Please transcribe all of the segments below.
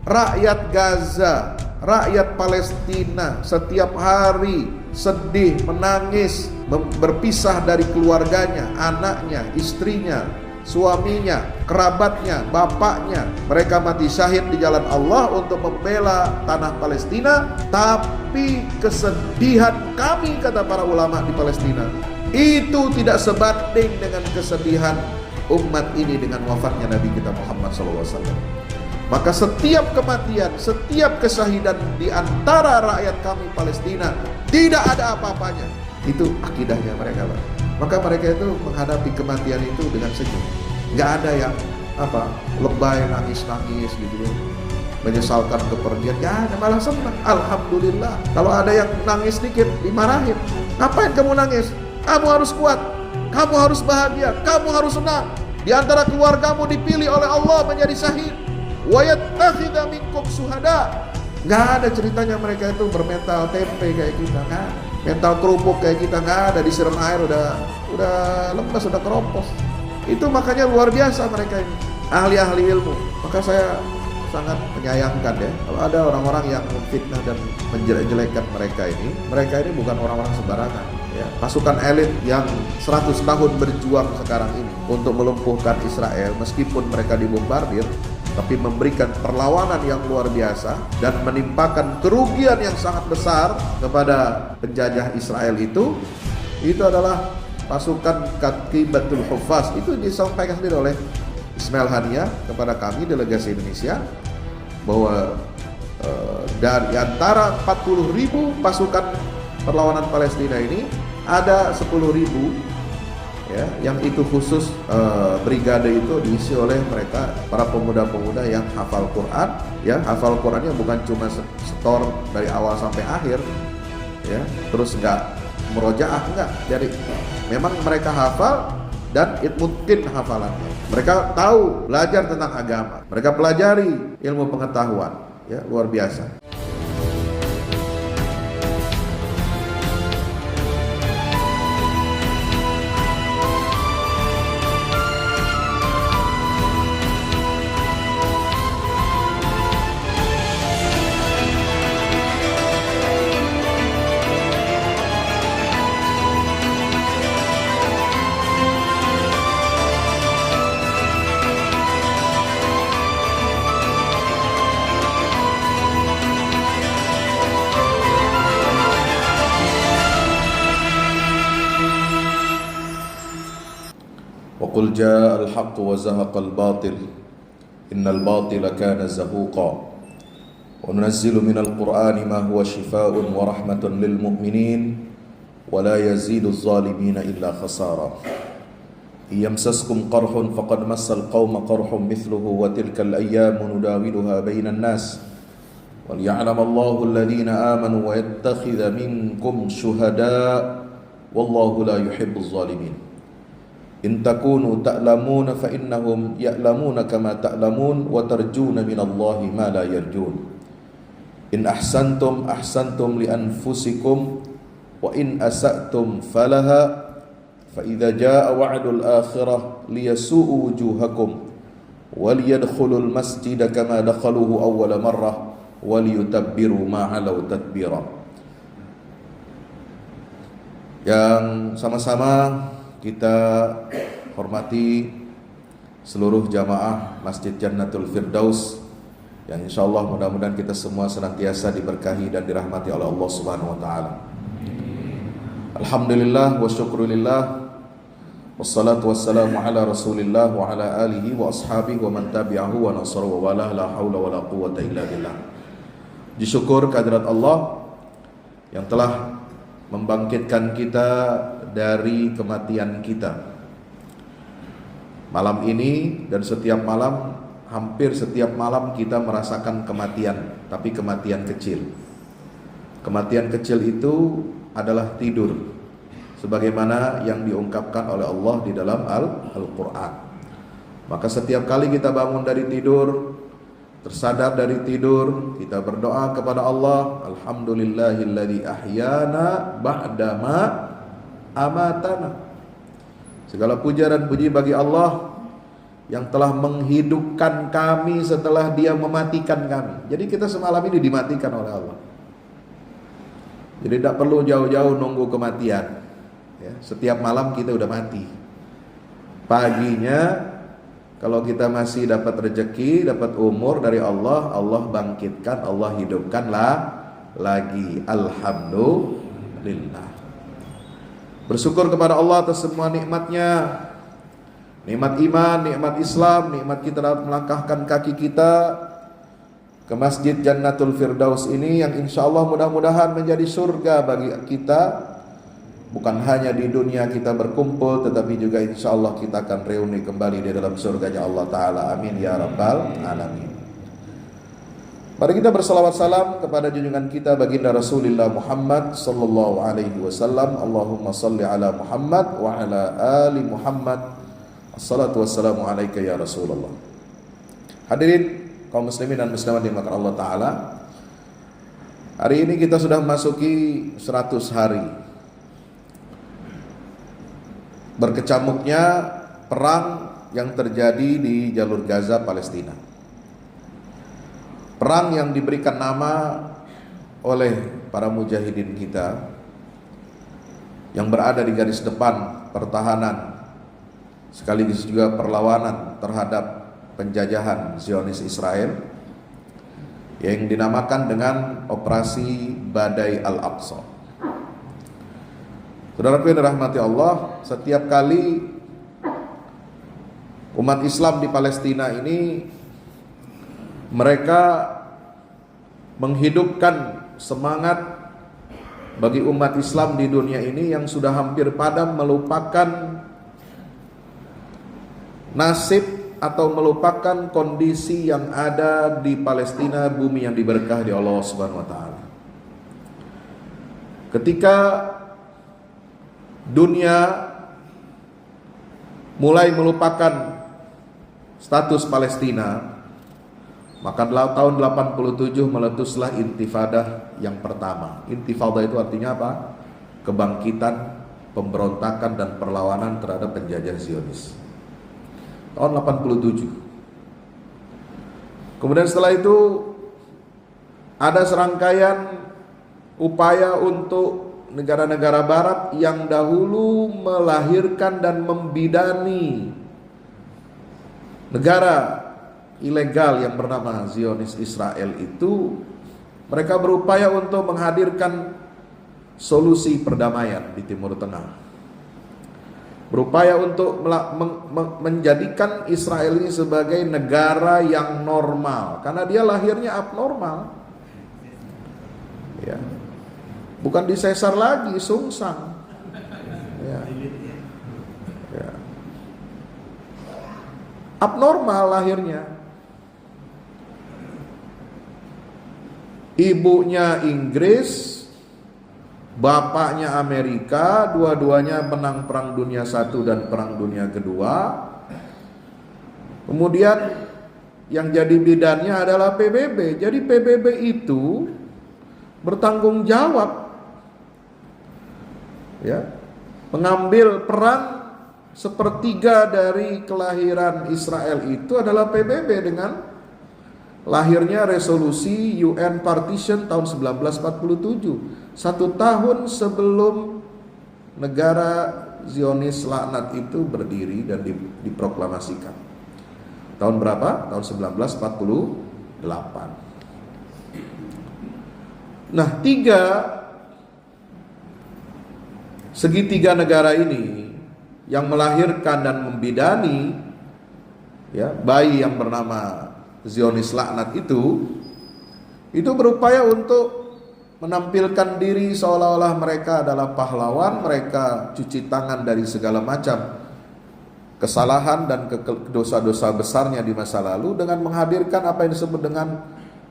Rakyat Gaza, rakyat Palestina setiap hari sedih, menangis, berpisah dari keluarganya, anaknya, istrinya, suaminya, kerabatnya, bapaknya. Mereka mati syahid di jalan Allah untuk membela tanah Palestina. Tapi kesedihan kami, kata para ulama di Palestina, itu tidak sebanding dengan kesedihan umat ini dengan wafatnya Nabi kita Muhammad SAW. Maka setiap kematian, setiap kesyahidan di antara rakyat kami Palestina tidak ada apa-apanya. Itu akidahnya mereka, Pak. Maka mereka itu menghadapi kematian itu dengan senyum. Nggak ada yang lebay, nangis-nangis gitu, menyesalkan kepergian. Nggak ada, malah senang. Alhamdulillah. Kalau ada yang nangis dikit, dimarahin. Ngapain kamu nangis? Kamu harus kuat, kamu harus bahagia, kamu harus senang. Di antara keluargamu dipilih oleh Allah menjadi syahid. Wa yattakhidha minkum syuhada. Nggak ada ceritanya mereka itu bermental tempe kayak kita, nggak ada. Mental kerupuk kayak kita, nggak ada. Disiram air udah lemes, udah keropos. Itu makanya luar biasa mereka ini, ahli-ahli ilmu. Maka saya sangat menyayangkan ya, kalau ada orang-orang yang memfitnah dan menjelek-jelekan mereka ini bukan orang-orang sembarangan ya. Pasukan elit yang 100 tahun berjuang sekarang ini untuk melumpuhkan Israel, meskipun mereka dibombardir, tapi memberikan perlawanan yang luar biasa dan menimpakan kerugian yang sangat besar kepada penjajah Israel itu adalah pasukan Katibatul Huffaz. Itu disampaikan sendiri oleh Ismail Haniah kepada kami delegasi Indonesia bahwa dari antara 40.000 pasukan perlawanan Palestina ini ada 10.000 ya, yang itu khusus brigade itu diisi oleh mereka para pemuda-pemuda yang hafal Quran ya. Hafal Qurannya bukan cuma setor dari awal sampai akhir ya, terus enggak murojaah, enggak. Jadi memang mereka hafal dan mungkin hafalannya. Mereka tahu, belajar tentang agama. Mereka pelajari ilmu pengetahuan ya, luar biasa. وقل جاء الحق وزهق الباطل إن الباطل كان زهوقا وننزل من القرآن ما هو شفاء ورحمة للمؤمنين ولا يزيد الظالمين إلا خسارا إن يمسسكم قرح فقد مس القوم قرح مثله وتلك الأيام نداولها بين الناس وليعلم الله الذين آمنوا ويتخذ منكم شهداء والله لا يحب الظالمين إن تكونوا تألمون فإنهم يألمون كما تألمون وترجون من الله ما لا يرجون إن أحسنتم أحسنتم لأنفسكم وإن أسأتم فلها فإذا جاء وعد الآخرة ليسوءوا وجوهكم وليدخلوا المسجد كما دخلوه أول مرة وليتبروا ما علوا تتبيرا. Yang sama-sama kita hormati seluruh jamaah Masjid Jannatul Firdaus yang insyaallah mudah-mudahan kita semua senantiasa diberkahi dan dirahmati oleh Allah Subhanahu wa taala. Alhamdulillah wa syukrulillah wassalatu wassalamu ala Rasulillah wa ala alihi wa ashabihi wa man tabi'ahu wa nasara wa wala la haula wa la quwwata illa billah. Disyukur kehadirat Allah yang telah membangkitkan kita dari kematian kita. Malam ini dan setiap malam, hampir setiap malam kita merasakan kematian, tapi kematian kecil. Kematian kecil itu adalah tidur, sebagaimana yang diungkapkan oleh Allah di dalam Al-Quran. Maka setiap kali kita bangun dari tidur, tersadar dari tidur, kita berdoa kepada Allah, Alhamdulillahilladzi ahyana ba'dama amatana. Segala puja dan puji bagi Allah yang telah menghidupkan kami setelah Dia mematikan kami. Jadi kita semalam ini dimatikan oleh Allah. Jadi tidak perlu jauh-jauh nunggu kematian. Ya, setiap malam kita udah mati. Paginya kalau kita masih dapat rezeki, dapat umur dari Allah, Allah bangkitkan, Allah hidupkanlah lagi. Alhamdulillah. Bersyukur kepada Allah atas semua nikmatnya. Nikmat iman, nikmat Islam, nikmat kita dapat melangkahkan kaki kita ke Masjid Jannatul Firdaus ini, yang insya Allah mudah-mudahan menjadi surga bagi kita. Bukan hanya di dunia kita berkumpul, tetapi juga insya Allah kita akan reuni kembali di dalam surganya Allah Ta'ala. Amin ya Rabbal Alamin. Mari kita bersalawat salam kepada junjungan kita baginda Rasulullah Muhammad sallallahu alaihi wasallam. Allahumma salli ala Muhammad wa ala ali Muhammad. Assalatu wassalamu alaika ya Rasulullah. Hadirin kaum muslimin dan muslimat dimuliakan Allah Ta'ala, hari ini kita sudah memasuki 100 hari berkecamuknya perang yang terjadi di jalur Gaza, Palestina. Perang yang diberikan nama oleh para mujahidin kita yang berada di garis depan pertahanan sekaligus juga perlawanan terhadap penjajahan Zionis Israel, yang dinamakan dengan Operasi Badai Al-Aqsa. Saudaraku yang dirahmati Allah, setiap kali umat Islam di Palestina ini mereka menghidupkan semangat bagi umat Islam di dunia ini yang sudah hampir padam, melupakan nasib atau melupakan kondisi yang ada di Palestina, bumi yang diberkahi oleh Allah Subhanahu wa taala. Ketika dunia mulai melupakan status Palestina, maka tahun 87 meletuslah intifadah yang pertama. Intifadah itu artinya apa? Kebangkitan, pemberontakan dan perlawanan terhadap penjajah Zionis. Tahun 87. Kemudian setelah itu ada serangkaian upaya untuk negara-negara barat yang dahulu melahirkan dan membidani negara ilegal yang bernama Zionis Israel itu. Mereka berupaya untuk menghadirkan solusi perdamaian di Timur Tengah, berupaya untuk menjadikan Israel ini sebagai negara yang normal, karena dia lahirnya abnormal, ya. Bukan disesar lagi, sungsang. Ya. Ya. Abnormal lahirnya. Ibunya Inggris, bapaknya Amerika, dua-duanya menang Perang Dunia I dan Perang Dunia II. Kemudian yang jadi bidannya adalah PBB. Jadi PBB itu bertanggung jawab, ya, mengambil peran sepertiga dari kelahiran Israel itu adalah PBB dengan lahirnya resolusi UN Partition tahun 1947, 1 tahun sebelum negara Zionis laknat itu berdiri dan diproklamasikan. Tahun berapa? Tahun 1948. Nah, segitiga negara ini yang melahirkan dan membidani, ya, bayi yang bernama Zionis laknat itu berupaya untuk menampilkan diri seolah-olah mereka adalah pahlawan, mereka cuci tangan dari segala macam kesalahan dan dosa-dosa besarnya di masa lalu dengan menghadirkan apa yang disebut dengan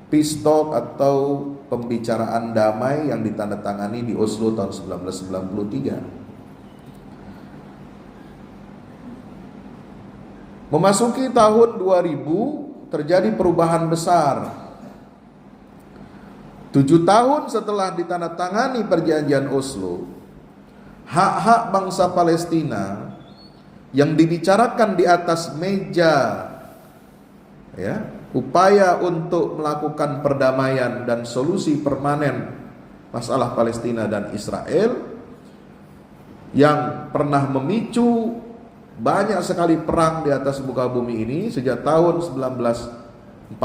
peace talk atau pembicaraan damai yang ditandatangani di Oslo tahun 1993. Memasuki tahun 2000 terjadi perubahan besar. 7 tahun setelah ditandatangani perjanjian Oslo, hak-hak bangsa Palestina yang dibicarakan di atas meja, ya, upaya untuk melakukan perdamaian dan solusi permanen masalah Palestina dan Israel, yang pernah memicu banyak sekali perang di atas muka bumi ini sejak tahun 1945,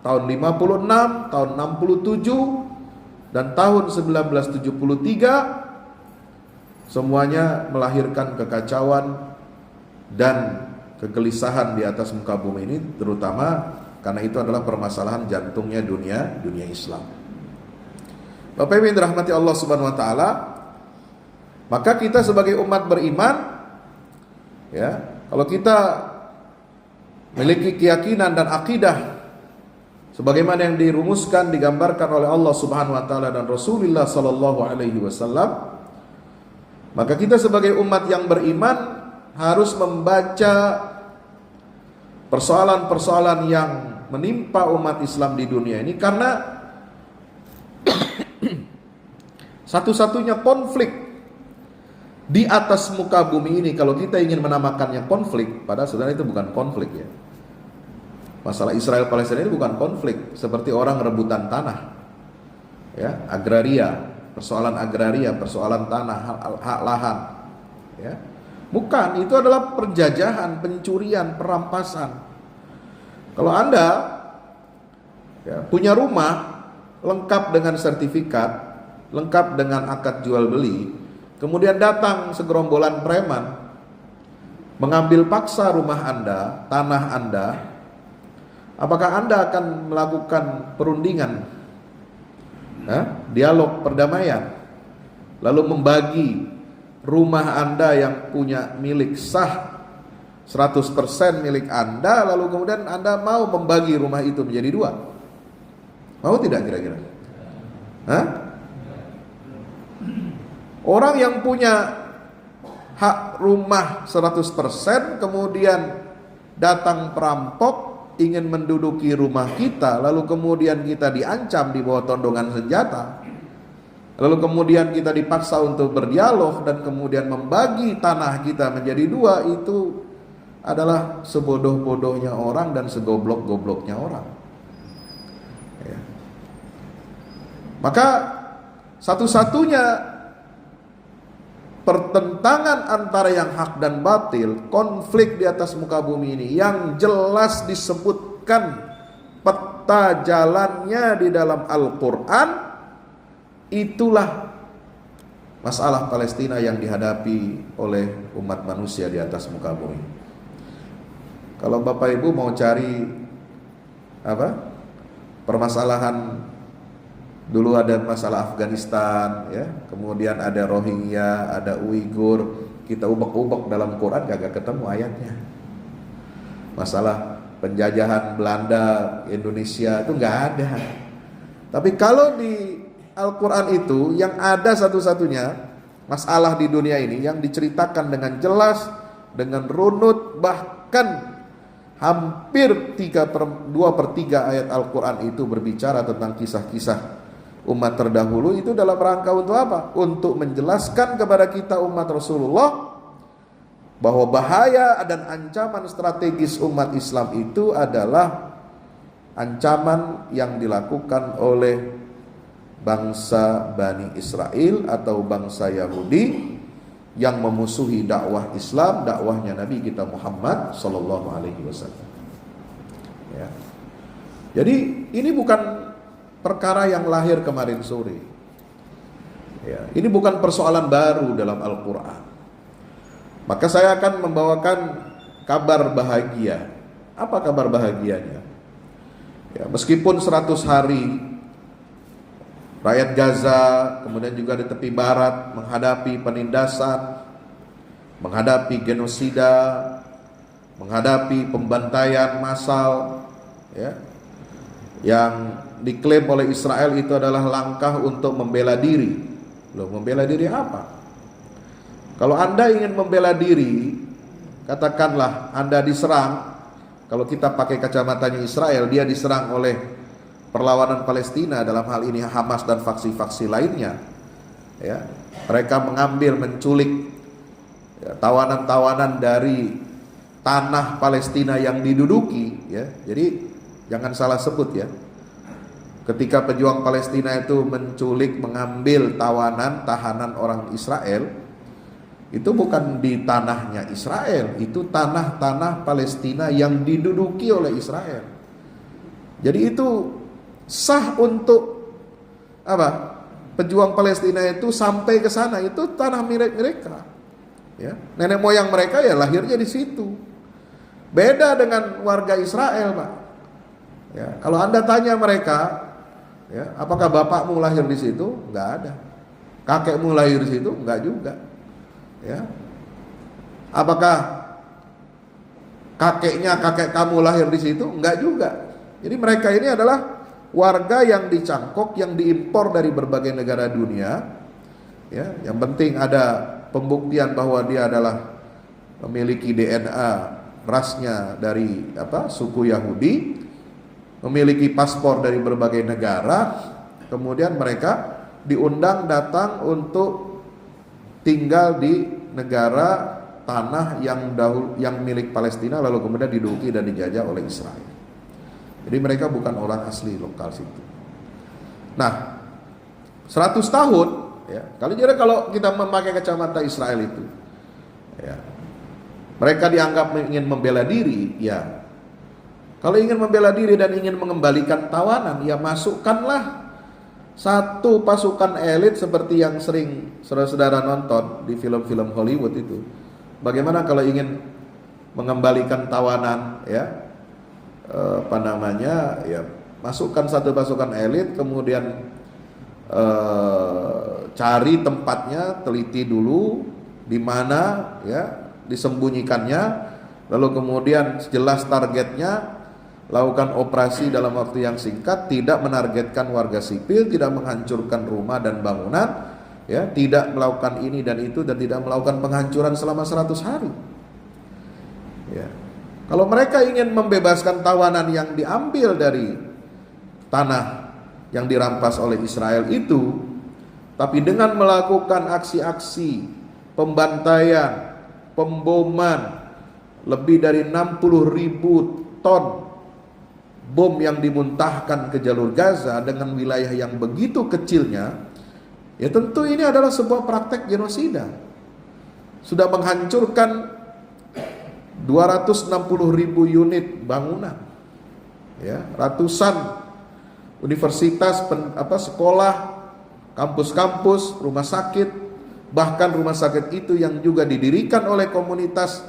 tahun 56, tahun 67, dan tahun 1973, semuanya melahirkan kekacauan dan kegelisahan di atas muka bumi ini, terutama karena itu adalah permasalahan jantungnya dunia Islam. Bapak Ibu yang dirahmati Allah Subhanahu wa taala, maka kita sebagai umat beriman, ya, kalau kita memiliki keyakinan dan akidah sebagaimana yang dirumuskan, digambarkan oleh Allah Subhanahu wa taala dan Rasulullah sallallahu alaihi wasallam, maka kita sebagai umat yang beriman harus membaca persoalan-persoalan yang menimpa umat Islam di dunia ini, karena satu-satunya konflik di atas muka bumi ini, kalau kita ingin menamakannya konflik, padahal sebenarnya itu bukan konflik, ya. Masalah Israel Palestina ini bukan konflik seperti orang rebutan tanah, ya, agraria, persoalan tanah, hak lahan, ya. Bukan, itu adalah penjajahan, pencurian, perampasan. Kalau Anda, ya, punya rumah lengkap dengan sertifikat, lengkap dengan akad jual beli, kemudian datang segerombolan preman mengambil paksa rumah Anda, tanah Anda, apakah Anda akan melakukan perundingan, dialog perdamaian, lalu membagi rumah Anda yang punya milik sah 100% milik Anda, lalu kemudian Anda mau membagi rumah itu menjadi dua? Mau tidak kira-kira? Orang yang punya hak rumah 100%, kemudian datang perampok ingin menduduki rumah kita, lalu kemudian kita diancam di bawah tondongan senjata, lalu kemudian kita dipaksa untuk berdialog dan kemudian membagi tanah kita menjadi dua, itu adalah sebodoh-bodohnya orang dan segoblok-gobloknya orang, ya. Maka satu-satunya pertentangan antara yang hak dan batil, konflik di atas muka bumi ini yang jelas disebutkan peta jalannya di dalam Al-Quran, itulah masalah Palestina yang dihadapi oleh umat manusia di atas muka bumi. Kalau Bapak Ibu mau cari permasalahan, dulu ada masalah Afghanistan, ya, kemudian ada Rohingya, ada Uighur, kita ubek-ubek dalam Quran gak ketemu ayatnya. Masalah penjajahan Belanda Indonesia itu gak ada. Tapi kalau di Al-Quran itu yang ada satu-satunya masalah di dunia ini yang diceritakan dengan jelas, dengan runut, bahkan hampir 2/3 ayat Al-Quran itu berbicara tentang kisah-kisah umat terdahulu, itu dalam rangka untuk apa? Untuk menjelaskan kepada kita umat Rasulullah bahwa bahaya dan ancaman strategis umat Islam itu adalah ancaman yang dilakukan oleh bangsa Bani Israel atau bangsa Yahudi yang memusuhi dakwah Islam, dakwahnya Nabi kita Muhammad sallallahu alaihi wasallam. Ya. Jadi ini bukan perkara yang lahir kemarin sore. Ya, ini bukan persoalan baru dalam Al-Quran. Maka saya akan membawakan kabar bahagia. Apa kabar bahagianya? Ya, meskipun 100 hari rakyat Gaza, kemudian juga di tepi barat menghadapi penindasan, menghadapi genosida, menghadapi pembantaian massal, ya, yang diklaim oleh Israel itu adalah langkah untuk membela diri. Loh, membela diri apa? Kalau Anda ingin membela diri, katakanlah Anda diserang, kalau kita pakai kacamatanya Israel, dia diserang oleh perlawanan Palestina, dalam hal ini Hamas dan faksi-faksi lainnya, ya. Mereka mengambil, menculik ya, tawanan-tawanan dari tanah Palestina yang diduduki, ya. Jadi jangan salah sebut ya. Ketika pejuang Palestina itu menculik, mengambil tahanan orang Israel, itu bukan di tanahnya Israel, itu tanah-tanah Palestina yang diduduki oleh Israel. Jadi itu sah untuk apa? Pejuang Palestina itu sampai ke sana, itu tanah milik mereka. Ya, nenek moyang mereka ya lahirnya di situ. Beda dengan warga Israel, Pak. Ya, kalau Anda tanya mereka, ya, apakah bapakmu lahir di situ? Enggak ada. Kakekmu lahir di situ? Enggak juga. Ya. Apakah kakek kamu lahir di situ? Enggak juga. Jadi mereka ini adalah warga yang dicangkok, yang diimpor dari berbagai negara dunia. Ya, yang penting ada pembuktian bahwa dia adalah memiliki DNA rasnya dari suku Yahudi, memiliki paspor dari berbagai negara, kemudian mereka diundang datang untuk tinggal di negara tanah yang milik Palestina, lalu kemudian diduduki dan dijajah oleh Israel. Jadi mereka bukan orang asli lokal situ. Nah, 100 tahun ya, kalau kita memakai kacamata Israel itu, ya, mereka dianggap ingin membela diri, ya. Kalau ingin membela diri dan ingin mengembalikan tawanan, ya masukkanlah satu pasukan elit seperti yang sering saudara-saudara nonton di film-film Hollywood itu. Bagaimana kalau ingin mengembalikan tawanan, ya, ya, masukkan satu pasukan elit, kemudian cari tempatnya, teliti dulu di mana, ya, disembunyikannya, lalu kemudian jelas targetnya, lakukan operasi dalam waktu yang singkat, tidak menargetkan warga sipil, tidak menghancurkan rumah dan bangunan, ya, tidak melakukan ini dan itu, dan tidak melakukan penghancuran selama 100 hari. Ya. Kalau mereka ingin membebaskan tawanan yang diambil dari tanah yang dirampas oleh Israel itu, tapi dengan melakukan aksi-aksi pembantaian, pemboman, lebih dari 60.000 ton bom yang dimuntahkan ke jalur Gaza dengan wilayah yang begitu kecilnya, ya tentu ini adalah sebuah praktek genosida. Sudah menghancurkan 260.000 unit bangunan, ya, ratusan universitas, sekolah, kampus-kampus, rumah sakit, bahkan rumah sakit itu yang juga didirikan oleh komunitas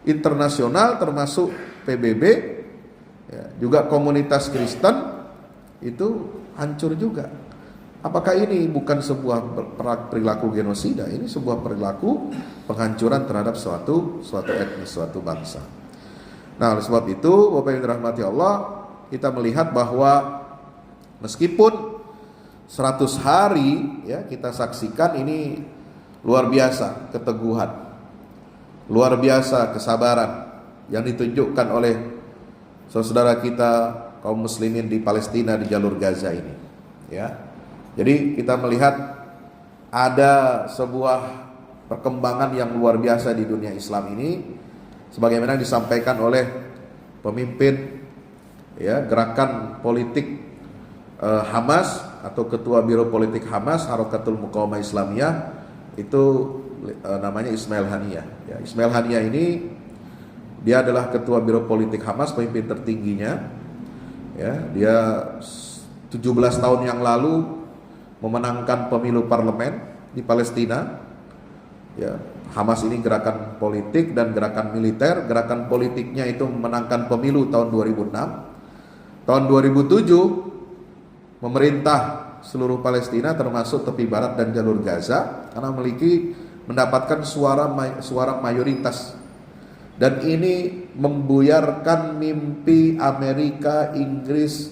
internasional termasuk PBB, ya, juga komunitas Kristen, itu hancur juga. Apakah ini bukan sebuah perilaku genosida? Ini sebuah perilaku penghancuran terhadap suatu etnis, suatu bangsa. Nah, oleh sebab itu, Bapak yang dirahmati Allah, kita melihat bahwa meskipun 100 hari, ya, kita saksikan ini luar biasa keteguhan, luar biasa kesabaran yang ditunjukkan oleh saudara kita kaum muslimin di Palestina, di jalur Gaza ini, ya. Jadi kita melihat ada sebuah perkembangan yang luar biasa di dunia Islam ini, sebagaimana disampaikan oleh pemimpin, ya, gerakan politik Hamas atau ketua biro politik Hamas, Harakatul Muqawamah Islamiyah, itu namanya Ismail Haniyah. Ya, Ismail Haniyah ini dia adalah ketua biro politik Hamas, pemimpin tertingginya. Ya, dia 17 tahun yang lalu memenangkan pemilu parlemen di Palestina. Ya, Hamas ini gerakan politik dan gerakan militer. Gerakan politiknya itu memenangkan pemilu tahun 2006. Tahun 2007 memerintah seluruh Palestina termasuk tepi barat dan jalur Gaza karena mendapatkan suara mayoritas. Dan ini membuyarkan mimpi Amerika, Inggris,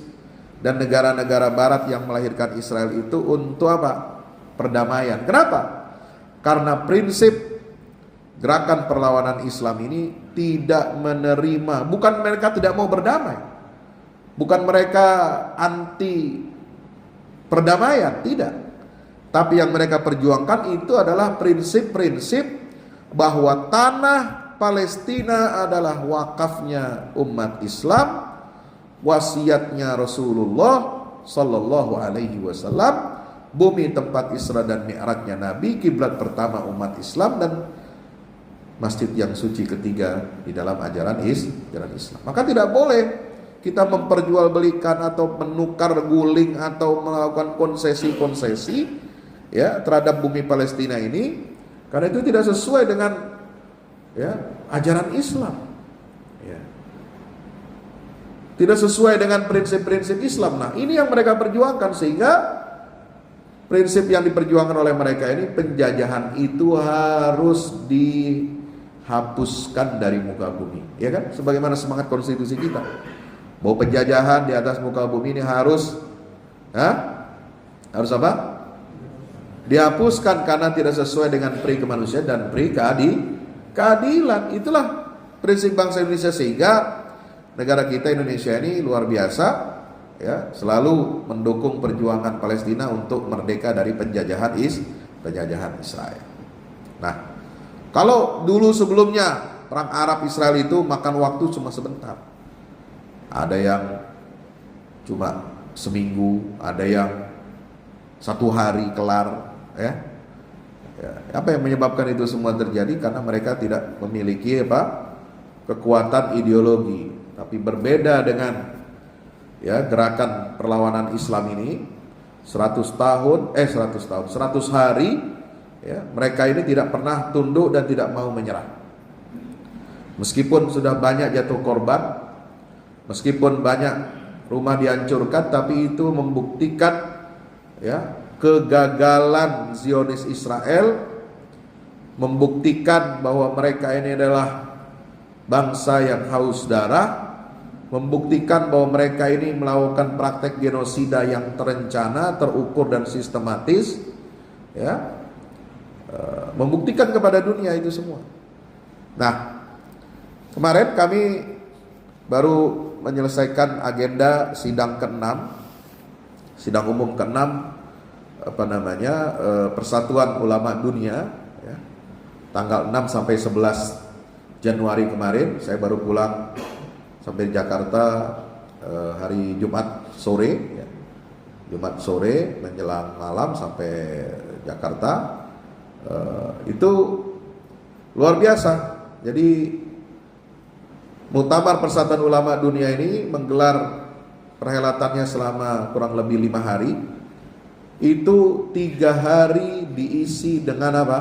dan negara-negara barat yang melahirkan Israel itu untuk apa? Perdamaian. Kenapa? Karena prinsip gerakan perlawanan Islam ini tidak menerima, bukan mereka tidak mau berdamai, bukan mereka anti perdamaian, tidak. Tapi yang mereka perjuangkan itu adalah prinsip-prinsip bahwa tanah Palestina adalah wakafnya umat Islam, wasiatnya Rasulullah Sallallahu Alaihi Wasallam, bumi tempat Isra dan Mi'rajnya Nabi, kiblat pertama umat Islam, dan masjid yang suci ketiga di dalam ajaran Islam. Maka tidak boleh kita memperjualbelikan atau menukar guling atau melakukan konsesi-konsesi ya terhadap bumi Palestina ini, karena itu tidak sesuai dengan ya ajaran Islam. Ya. Tidak sesuai dengan prinsip-prinsip Islam. Nah, ini yang mereka perjuangkan, sehingga prinsip yang diperjuangkan oleh mereka ini, penjajahan itu harus dihapuskan dari muka bumi, ya kan? Sebagaimana semangat konstitusi kita, bahwa penjajahan di atas muka bumi ini harus harus apa? Dihapuskan karena tidak sesuai dengan pri kemanusiaan dan pri keadilan. Itulah prinsip bangsa Indonesia, sehingga negara kita Indonesia ini luar biasa ya, selalu mendukung perjuangan Palestina untuk merdeka dari penjajahan Israel. Nah, kalau dulu sebelumnya perang Arab Israel itu makan waktu cuma sebentar. Ada yang cuma seminggu, ada yang 1 hari kelar ya. Apa yang menyebabkan itu semua terjadi? Karena mereka tidak memiliki kekuatan ideologi. Tapi berbeda dengan ya gerakan perlawanan Islam ini, 100 hari ya, mereka ini tidak pernah tunduk dan tidak mau menyerah. Meskipun sudah banyak jatuh korban, meskipun banyak rumah dihancurkan, tapi itu membuktikan ya kegagalan Zionis Israel, membuktikan bahwa mereka ini adalah bangsa yang haus darah, membuktikan bahwa mereka ini melakukan praktek genosida yang terencana, terukur dan sistematis, ya, membuktikan kepada dunia itu semua. Nah, kemarin kami baru menyelesaikan agenda sidang ke-6, sidang umum ke-6 Persatuan Ulama Dunia ya, tanggal 6 sampai 11 Januari kemarin. Saya baru pulang sampai Jakarta hari Jumat sore ya. Jumat sore menjelang malam sampai Jakarta. Itu luar biasa. Jadi Muktamar Persatuan Ulama Dunia ini menggelar perhelatannya selama kurang lebih 5 hari. Itu 3 hari diisi dengan apa?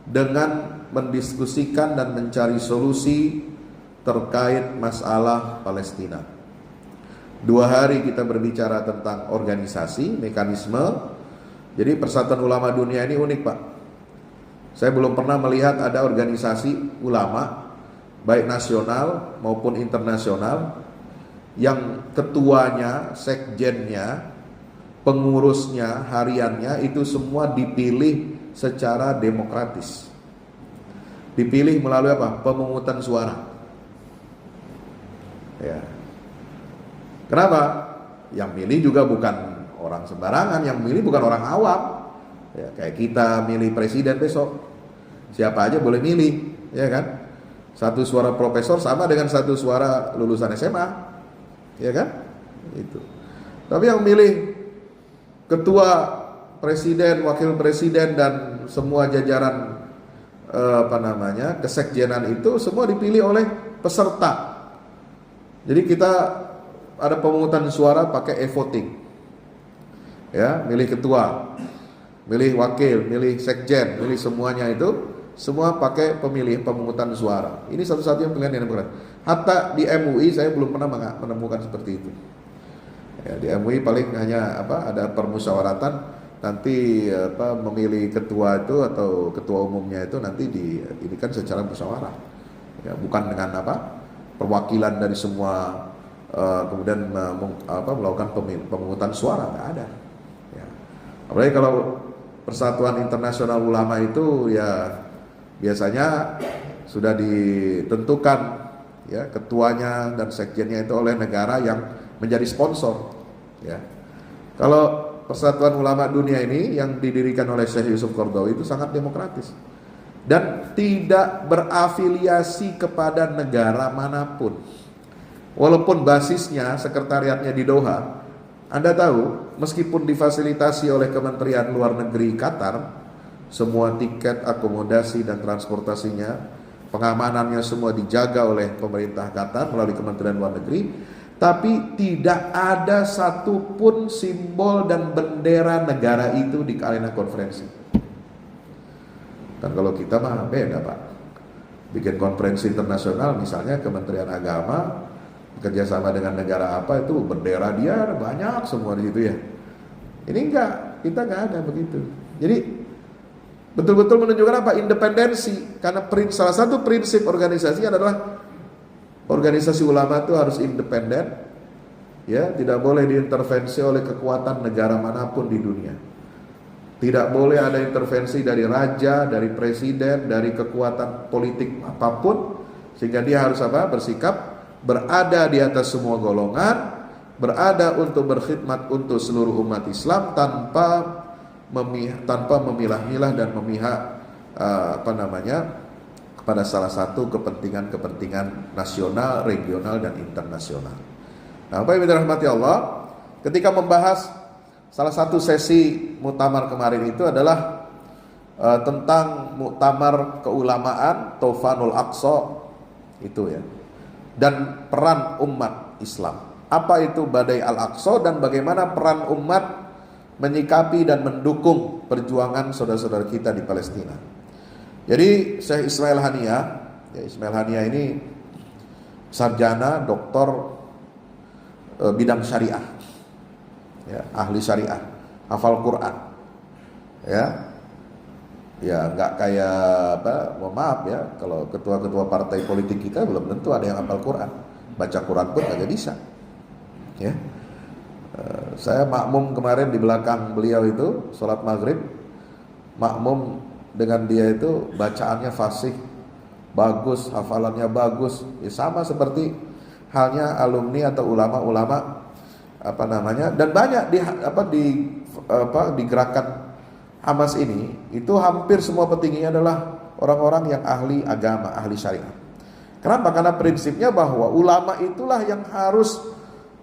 Dengan mendiskusikan dan mencari solusi terkait masalah Palestina. 2 hari kita berbicara tentang organisasi, mekanisme. Jadi Persatuan Ulama Dunia ini unik, Pak. Saya belum pernah melihat ada organisasi ulama, baik nasional maupun internasional, yang ketuanya, sekjennya, pengurusnya, hariannya itu semua dipilih secara demokratis. Dipilih melalui apa? Pemungutan suara. Ya. Kenapa? Yang milih juga bukan orang sembarangan, yang milih bukan orang awam. Ya, kayak kita milih presiden besok, siapa aja boleh milih, ya kan? 1 suara profesor sama dengan 1 suara lulusan SMA, ya kan? Itu. Tapi yang milih ketua, presiden, wakil presiden dan semua jajaran kesekjenan itu semua dipilih oleh peserta. Jadi kita ada pemungutan suara pakai e-voting. Ya, milih ketua, milih wakil, milih sekjen, milih semuanya itu semua pakai pemungutan suara. Ini satu-satunya pilihan yang demokratis. Hatta di MUI saya belum pernah menemukan seperti itu. Ya, di MUI paling hanya ada permusyawaratan, nanti memilih ketua itu atau ketua umumnya itu nanti ini kan secara musyawarah. Ya, bukan dengan perwakilan dari semua kemudian melakukan pemungutan suara, nggak ada. Ya. Apalagi kalau Persatuan Internasional Ulama itu ya biasanya sudah ditentukan ya ketuanya dan sekjennya itu oleh negara yang menjadi sponsor. Ya. Kalau Persatuan Ulama Dunia ini yang didirikan oleh Syekh Yusuf Qaradawi itu sangat demokratis. dan tidak berafiliasi kepada negara manapun. Walaupun basisnya, sekretariatnya di Doha, Anda tahu, meskipun difasilitasi oleh Kementerian Luar Negeri Qatar, semua tiket, akomodasi, dan transportasinya, pengamanannya semua dijaga oleh pemerintah Qatar melalui Kementerian Luar Negeri, tapi tidak ada satupun simbol dan bendera negara itu di arena konferensi. Kan kalau kita mah beda Pak, bikin konferensi internasional misalnya Kementerian Agama kerjasama dengan negara apa, itu bendera dia banyak semua di situ ya. Ini enggak, kita enggak ada begitu. Jadi betul-betul menunjukkan apa? Independensi. Karena salah satu prinsip organisasi adalah organisasi ulama itu harus independen, ya, tidak boleh diintervensi oleh kekuatan negara manapun di dunia. Tidak boleh ada intervensi dari raja, dari presiden, dari kekuatan politik apapun, sehingga dia harus apa? Bersikap berada di atas semua golongan, berada untuk berkhidmat untuk seluruh umat Islam tanpa memilah-milah dan memihak kepada salah satu kepentingan nasional, regional, dan internasional. Nah, Bapak Ibu dirahmati Allah, ketika membahas salah satu sesi muktamar kemarin itu adalah tentang muktamar keulamaan Toufanul Aqsa itu ya, dan peran umat Islam. Apa itu Badai Al-Aqsa dan bagaimana peran umat menyikapi dan mendukung perjuangan saudara-saudara kita di Palestina. Jadi Syekh Ismail Haniyah, ya, Ismail Haniyah ini sarjana, doktor bidang syariah, ya, ahli syariah, hafal Quran, ya nggak kayak maaf ya, kalau ketua-ketua partai politik kita belum tentu ada yang hafal Quran, baca Quran pun agak bisa, ya. Saya makmum kemarin di belakang beliau itu sholat maghrib, makmum dengan dia itu bacaannya fasih, bagus, hafalannya bagus, ya sama seperti halnya alumni atau ulama-ulama dan banyak di gerakan Hamas ini itu hampir semua petingginya adalah orang-orang yang ahli agama, ahli syariat. Kenapa? Karena prinsipnya bahwa ulama itulah yang harus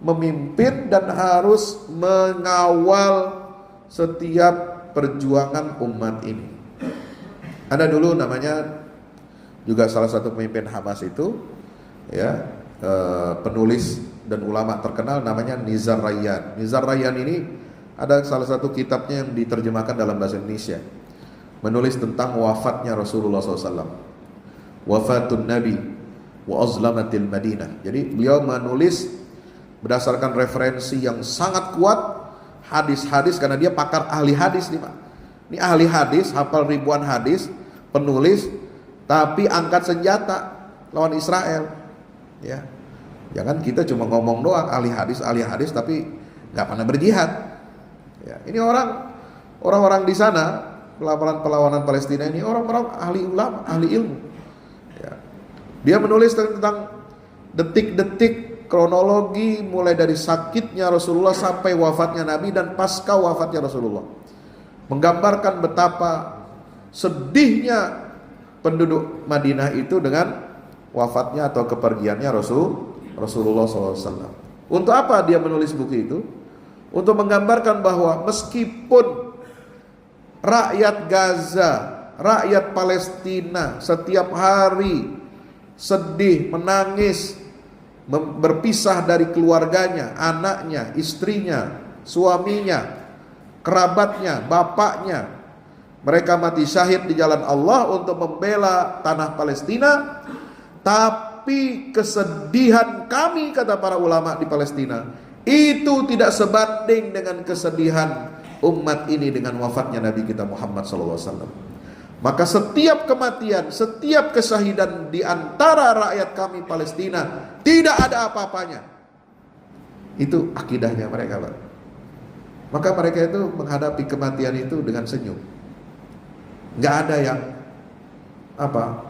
memimpin dan harus mengawal setiap perjuangan umat ini. Ada dulu namanya juga salah satu pemimpin Hamas itu, ya, penulis dan ulama terkenal namanya Nizar Rayyan. Nizar Rayyan ini ada salah satu kitabnya yang diterjemahkan dalam bahasa Indonesia, menulis tentang wafatnya Rasulullah SAW, wafatun Nabi wa azlamatil Madinah. Jadi beliau menulis berdasarkan referensi yang sangat kuat, hadis-hadis, karena dia pakar ahli hadis nih Pak. Ini ahli hadis, hafal ribuan hadis, penulis, tapi angkat senjata lawan Israel, ya. Jangan kita cuma ngomong doang ahli hadis, tapi nggak pernah berjihad. Ya, ini orang-orang di sana perlawanan Palestina ini orang-orang ahli ulama, ahli ilmu. Ya. Dia menulis tentang detik-detik kronologi mulai dari sakitnya Rasulullah sampai wafatnya Nabi dan pasca wafatnya Rasulullah, menggambarkan betapa sedihnya penduduk Madinah itu dengan wafatnya atau kepergiannya Rasulullah SAW. Untuk apa dia menulis buku itu? Untuk menggambarkan bahwa meskipun rakyat Gaza, rakyat Palestina setiap hari sedih, menangis, berpisah dari keluarganya, anaknya, istrinya, suaminya, kerabatnya, bapaknya, mereka mati syahid di jalan Allah untuk membela tanah Palestina. Tapi kesedihan kami, kata para ulama di Palestina, itu tidak sebanding dengan kesedihan umat ini dengan wafatnya Nabi kita Muhammad SAW. Maka setiap kematian, setiap kesyahidan di antara rakyat kami Palestina tidak ada apa-apanya. Itu akidahnya mereka, Pak. Maka mereka itu menghadapi kematian itu dengan senyum. Nggak ada yang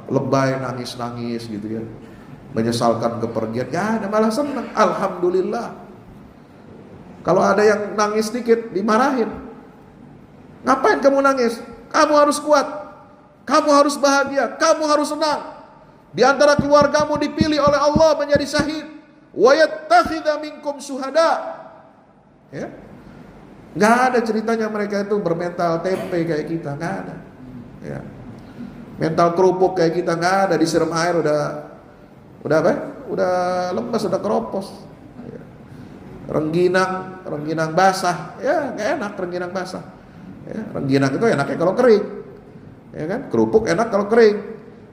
lebay, nangis-nangis gitu ya, menyesalkan kepergian. Ya ada, malah senang. Alhamdulillah. Kalau ada yang nangis sedikit dimarahin. Ngapain kamu nangis? Kamu harus kuat. Kamu harus bahagia, kamu harus senang. Di antara keluargamu dipilih oleh Allah menjadi syahid. Wa yattakhidha minkum syuhada. Ya. Nggak ada ceritanya mereka itu bermental tempe kayak kita, nggak ada. Ya. Mental kerupuk kayak kita nggak ada, disiram air udah apa? Udah lemes, udah keropos. Ya. Rengginang basah, ya nggak enak rengginang basah. Ya. Rengginang itu enaknya kalau kering, ya kan? Kerupuk enak kalau kering,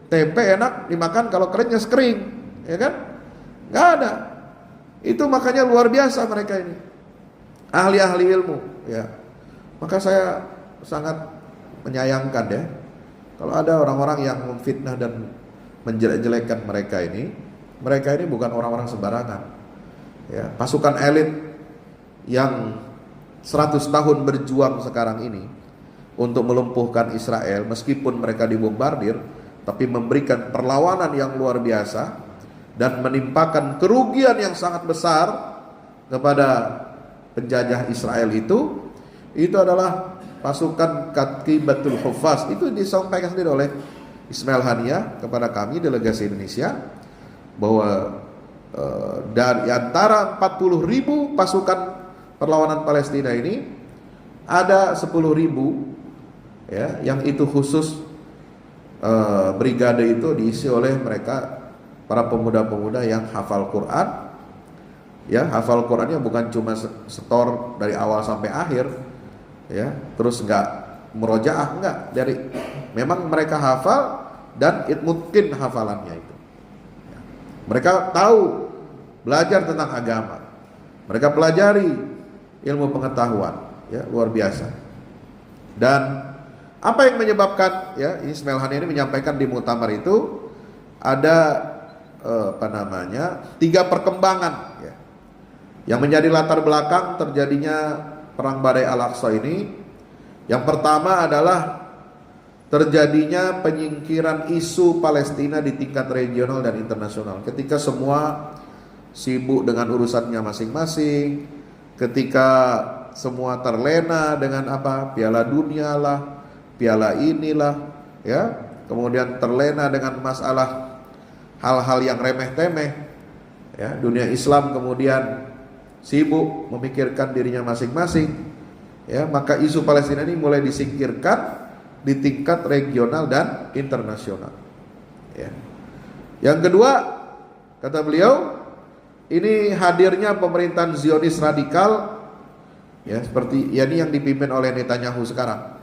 tempe enak dimakan kalau keringnya sekering, ya kan? Nggak ada. Itu makanya luar biasa mereka ini, ahli-ahli ilmu, ya. Maka saya sangat menyayangkan ya, kalau ada orang-orang yang memfitnah dan menjelek-jelekan mereka ini bukan orang-orang sembarangan. Ya, pasukan elit yang 100 tahun berjuang sekarang ini untuk melumpuhkan Israel, meskipun mereka dibombardir, tapi memberikan perlawanan yang luar biasa dan menimpakan kerugian yang sangat besar kepada penjajah Israel itu adalah pasukan Katibatul Huffaz. Itu disampaikan sendiri oleh Ismail Haniah kepada kami delegasi Indonesia, bahwa dari antara 40.000 pasukan perlawanan Palestina ini ada 10.000 ya, yang itu khusus brigade itu diisi oleh mereka para pemuda-pemuda yang hafal Quran. Ya, hafal Qurannya bukan cuma setor dari awal sampai akhir, ya, terus nggak murojaah, nggak, dari memang mereka hafal dan mungkin hafalannya itu. Mereka tahu belajar tentang agama, mereka pelajari ilmu pengetahuan, ya, luar biasa. Dan apa yang menyebabkan, ya, Ismail Haniah ini menyampaikan di muktamar itu ada 3 perkembangan, ya, yang menjadi latar belakang terjadinya perang Badai Al-Aqsa ini. Yang pertama adalah terjadinya penyingkiran isu Palestina di tingkat regional dan internasional. Ketika semua sibuk dengan urusannya masing-masing, ketika semua terlena dengan Piala Dunia lah, piala inilah, ya, kemudian terlena dengan masalah hal-hal yang remeh-temeh, ya, dunia Islam kemudian sibuk memikirkan dirinya masing-masing, ya, maka isu Palestina ini mulai disingkirkan di tingkat regional dan internasional, ya. Yang kedua, kata beliau, ini hadirnya pemerintahan Zionis radikal, ya, seperti ini yang dipimpin oleh Netanyahu sekarang.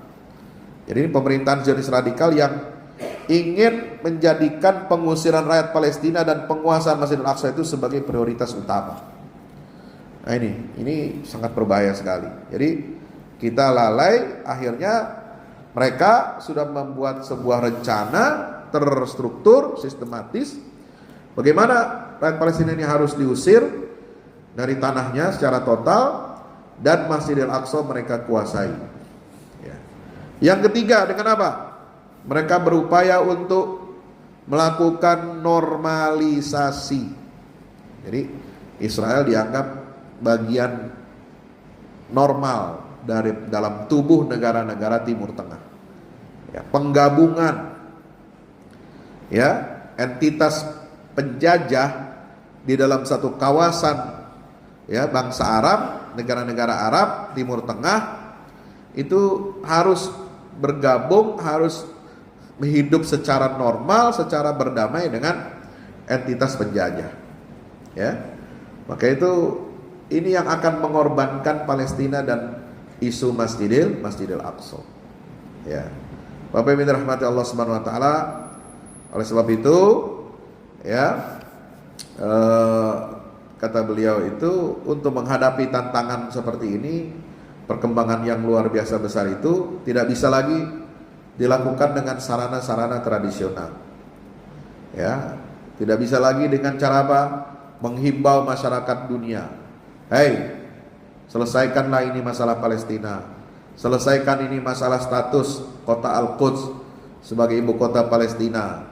Jadi ini pemerintahan Zionis radikal yang ingin menjadikan pengusiran rakyat Palestina dan penguasaan Masjidil Aqsa itu sebagai prioritas utama. Nah, ini sangat berbahaya sekali. Jadi kita lalai, akhirnya mereka sudah membuat sebuah rencana terstruktur, sistematis, bagaimana rakyat Palestina ini harus diusir dari tanahnya secara total dan Masjidil Aqsa mereka kuasai. Ya. Yang ketiga, dengan apa? Mereka berupaya untuk melakukan normalisasi. Jadi Israel dianggap bagian normal dalam tubuh negara-negara Timur Tengah. Ya, penggabungan, ya, entitas penjajah di dalam satu kawasan, ya, bangsa Arab, negara-negara Arab Timur Tengah itu harus bergabung, harus hidup secara normal, secara berdamai dengan entitas penjajah, ya. Maka itu ini yang akan mengorbankan Palestina dan isu Masjidil Aqsa, ya. Bapak Ibu rahmati Allah Subhanahu wa taala. Oleh sebab itu, ya, kata beliau itu, untuk menghadapi tantangan seperti ini, perkembangan yang luar biasa besar itu tidak bisa lagi dilakukan dengan sarana-sarana tradisional, ya. Tidak bisa lagi dengan cara apa? Menghimbau masyarakat dunia, hei, selesaikanlah ini masalah Palestina, selesaikan ini masalah status kota Al-Quds sebagai ibu kota Palestina,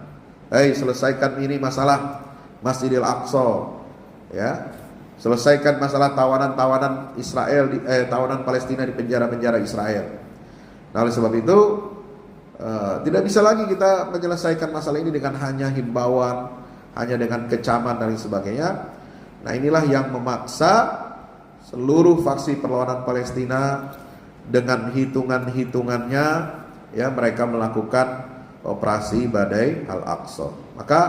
hei, selesaikan ini masalah Masjidil Aqsa, ya, selesaikan masalah tawanan-tawanan Israel tawanan Palestina di penjara-penjara Israel. Nah, oleh sebab itu Tidak bisa lagi kita menyelesaikan masalah ini dengan hanya himbauan, hanya dengan kecaman dan sebagainya. Nah, inilah yang memaksa seluruh faksi perlawanan Palestina dengan hitungan-hitungannya, ya, mereka melakukan operasi Badai Al-Aqsa. Maka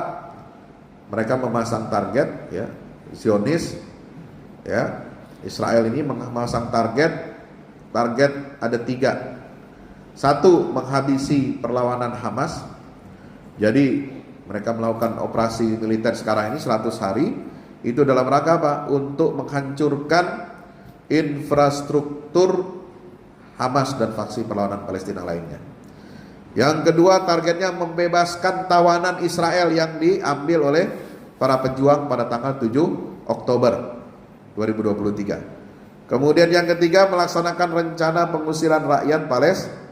mereka memasang target, ya, Zionis, ya, Israel ini memasang target ada 3. 1, menghabisi perlawanan Hamas. Jadi mereka melakukan operasi militer sekarang ini 100 hari. Itu dalam rangka apa? Untuk menghancurkan infrastruktur Hamas dan faksi perlawanan Palestina lainnya. Yang kedua, targetnya membebaskan tawanan Israel yang diambil oleh para pejuang pada tanggal 7 Oktober 2023. Kemudian yang ketiga, melaksanakan rencana pengusiran rakyat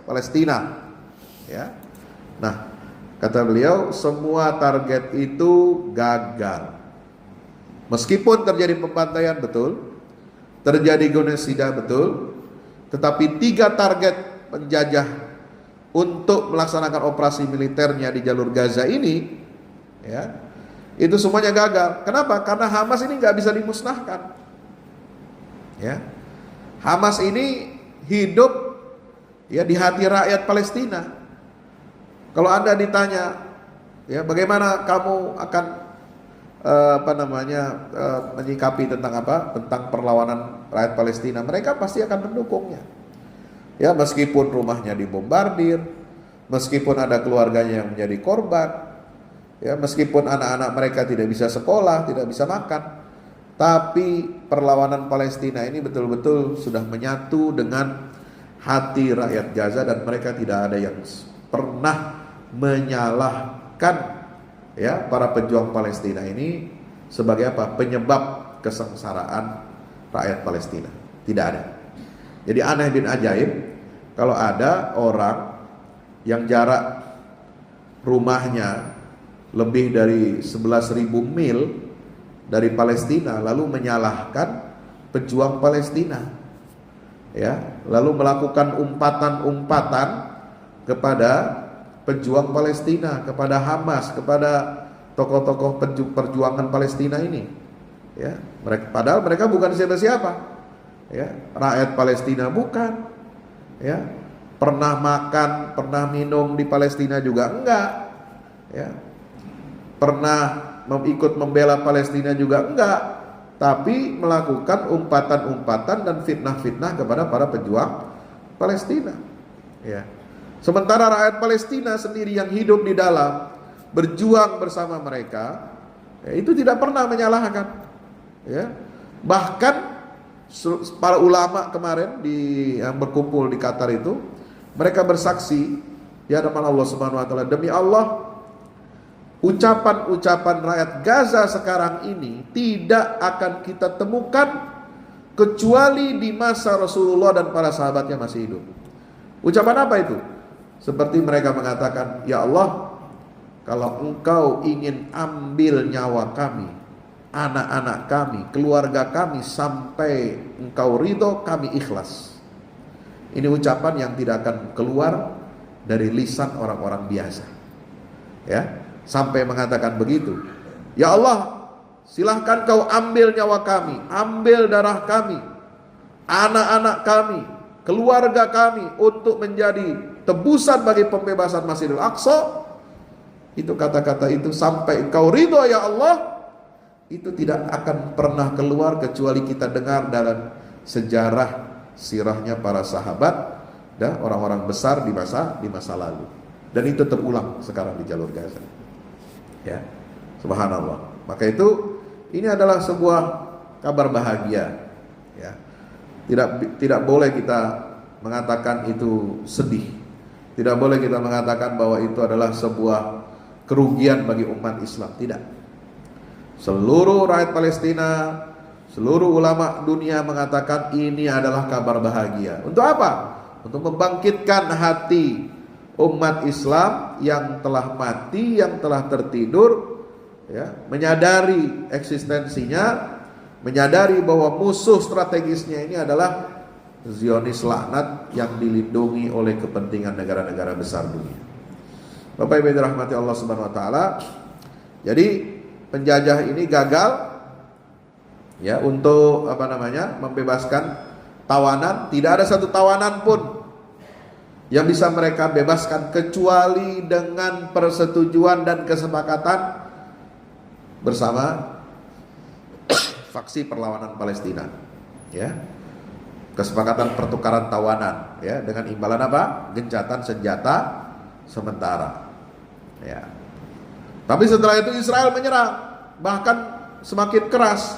Palestina. Ya. Nah, kata beliau, semua target itu gagal. Meskipun terjadi pembantaian, betul, terjadi genosida, betul, tetapi 3 target penjajah untuk melaksanakan operasi militernya di jalur Gaza ini, ya, itu semuanya gagal. Kenapa? Karena Hamas ini nggak bisa dimusnahkan. Ya, Hamas ini hidup, ya, di hati rakyat Palestina. Kalau Anda ditanya, ya, bagaimana kamu akan menyikapi tentang perlawanan rakyat Palestina, mereka pasti akan mendukungnya. Ya, meskipun rumahnya dibombardir, meskipun ada keluarganya yang menjadi korban, ya, meskipun anak-anak mereka tidak bisa sekolah, tidak bisa makan, tapi perlawanan Palestina ini betul-betul sudah menyatu dengan hati rakyat Gaza, dan mereka tidak ada yang pernah menyalahkan, ya, para pejuang Palestina ini sebagai penyebab kesengsaraan rakyat Palestina. Tidak ada. Jadi aneh bin ajaib kalau ada orang yang jarak rumahnya lebih dari 11.000 mil dari Palestina lalu menyalahkan pejuang Palestina, ya, lalu melakukan umpatan-umpatan kepada pejuang Palestina, kepada Hamas, kepada tokoh-tokoh perjuangan Palestina ini, ya. Padahal mereka bukan siapa-siapa, ya, rakyat Palestina bukan, ya, pernah makan, pernah minum di Palestina juga enggak, ya, pernah ikut membela Palestina juga enggak, tapi melakukan umpatan-umpatan dan fitnah-fitnah kepada para pejuang Palestina, ya. Sementara rakyat Palestina sendiri yang hidup di dalam, berjuang bersama mereka, ya, itu tidak pernah menyalahkan, ya. Bahkan para ulama kemarin yang berkumpul di Qatar itu, mereka bersaksi di hadapan Allah Subhanahu wa taala, demi Allah, ucapan-ucapan rakyat Gaza sekarang ini tidak akan kita temukan kecuali di masa Rasulullah dan para sahabatnya masih hidup. Ucapan apa itu? Seperti mereka mengatakan, ya Allah, kalau engkau ingin ambil nyawa kami, anak-anak kami, keluarga kami sampai engkau ridho, kami ikhlas. Ini ucapan yang tidak akan keluar dari lisan orang-orang biasa, ya, sampai mengatakan begitu. Ya Allah, silahkan kau ambil nyawa kami, ambil darah kami, anak-anak kami, keluarga kami, untuk menjadi tebusan bagi pembebasan Masjidil Aqsa. Itu kata-kata itu sampai engkau ridho ya Allah, itu tidak akan pernah keluar kecuali kita dengar dalam sejarah sirahnya para sahabat dan orang-orang besar di masa lalu. Dan itu terulang sekarang di jalur Gaza, ya, subhanallah. Maka itu ini adalah sebuah kabar bahagia, ya. Tidak boleh kita mengatakan itu sedih. Tidak boleh kita mengatakan bahwa itu adalah sebuah kerugian bagi umat Islam. Tidak. Seluruh rakyat Palestina, seluruh ulama dunia mengatakan ini adalah kabar bahagia. Untuk apa? Untuk membangkitkan hati umat Islam yang telah mati, yang telah tertidur, ya, menyadari eksistensinya, menyadari bahwa musuh strategisnya ini adalah Zionis laknat yang dilindungi oleh kepentingan negara-negara besar dunia. Bapak Ibu dirahmati Allah Subhanahu wa taala. Jadi penjajah ini gagal ya untuk membebaskan tawanan. Tidak ada satu tawanan pun yang bisa mereka bebaskan kecuali dengan persetujuan dan kesepakatan bersama faksi perlawanan Palestina. Ya. Kesepakatan pertukaran tawanan ya dengan imbalan apa? Gencatan senjata sementara. Ya. Tapi setelah itu Israel menyerang, bahkan semakin keras.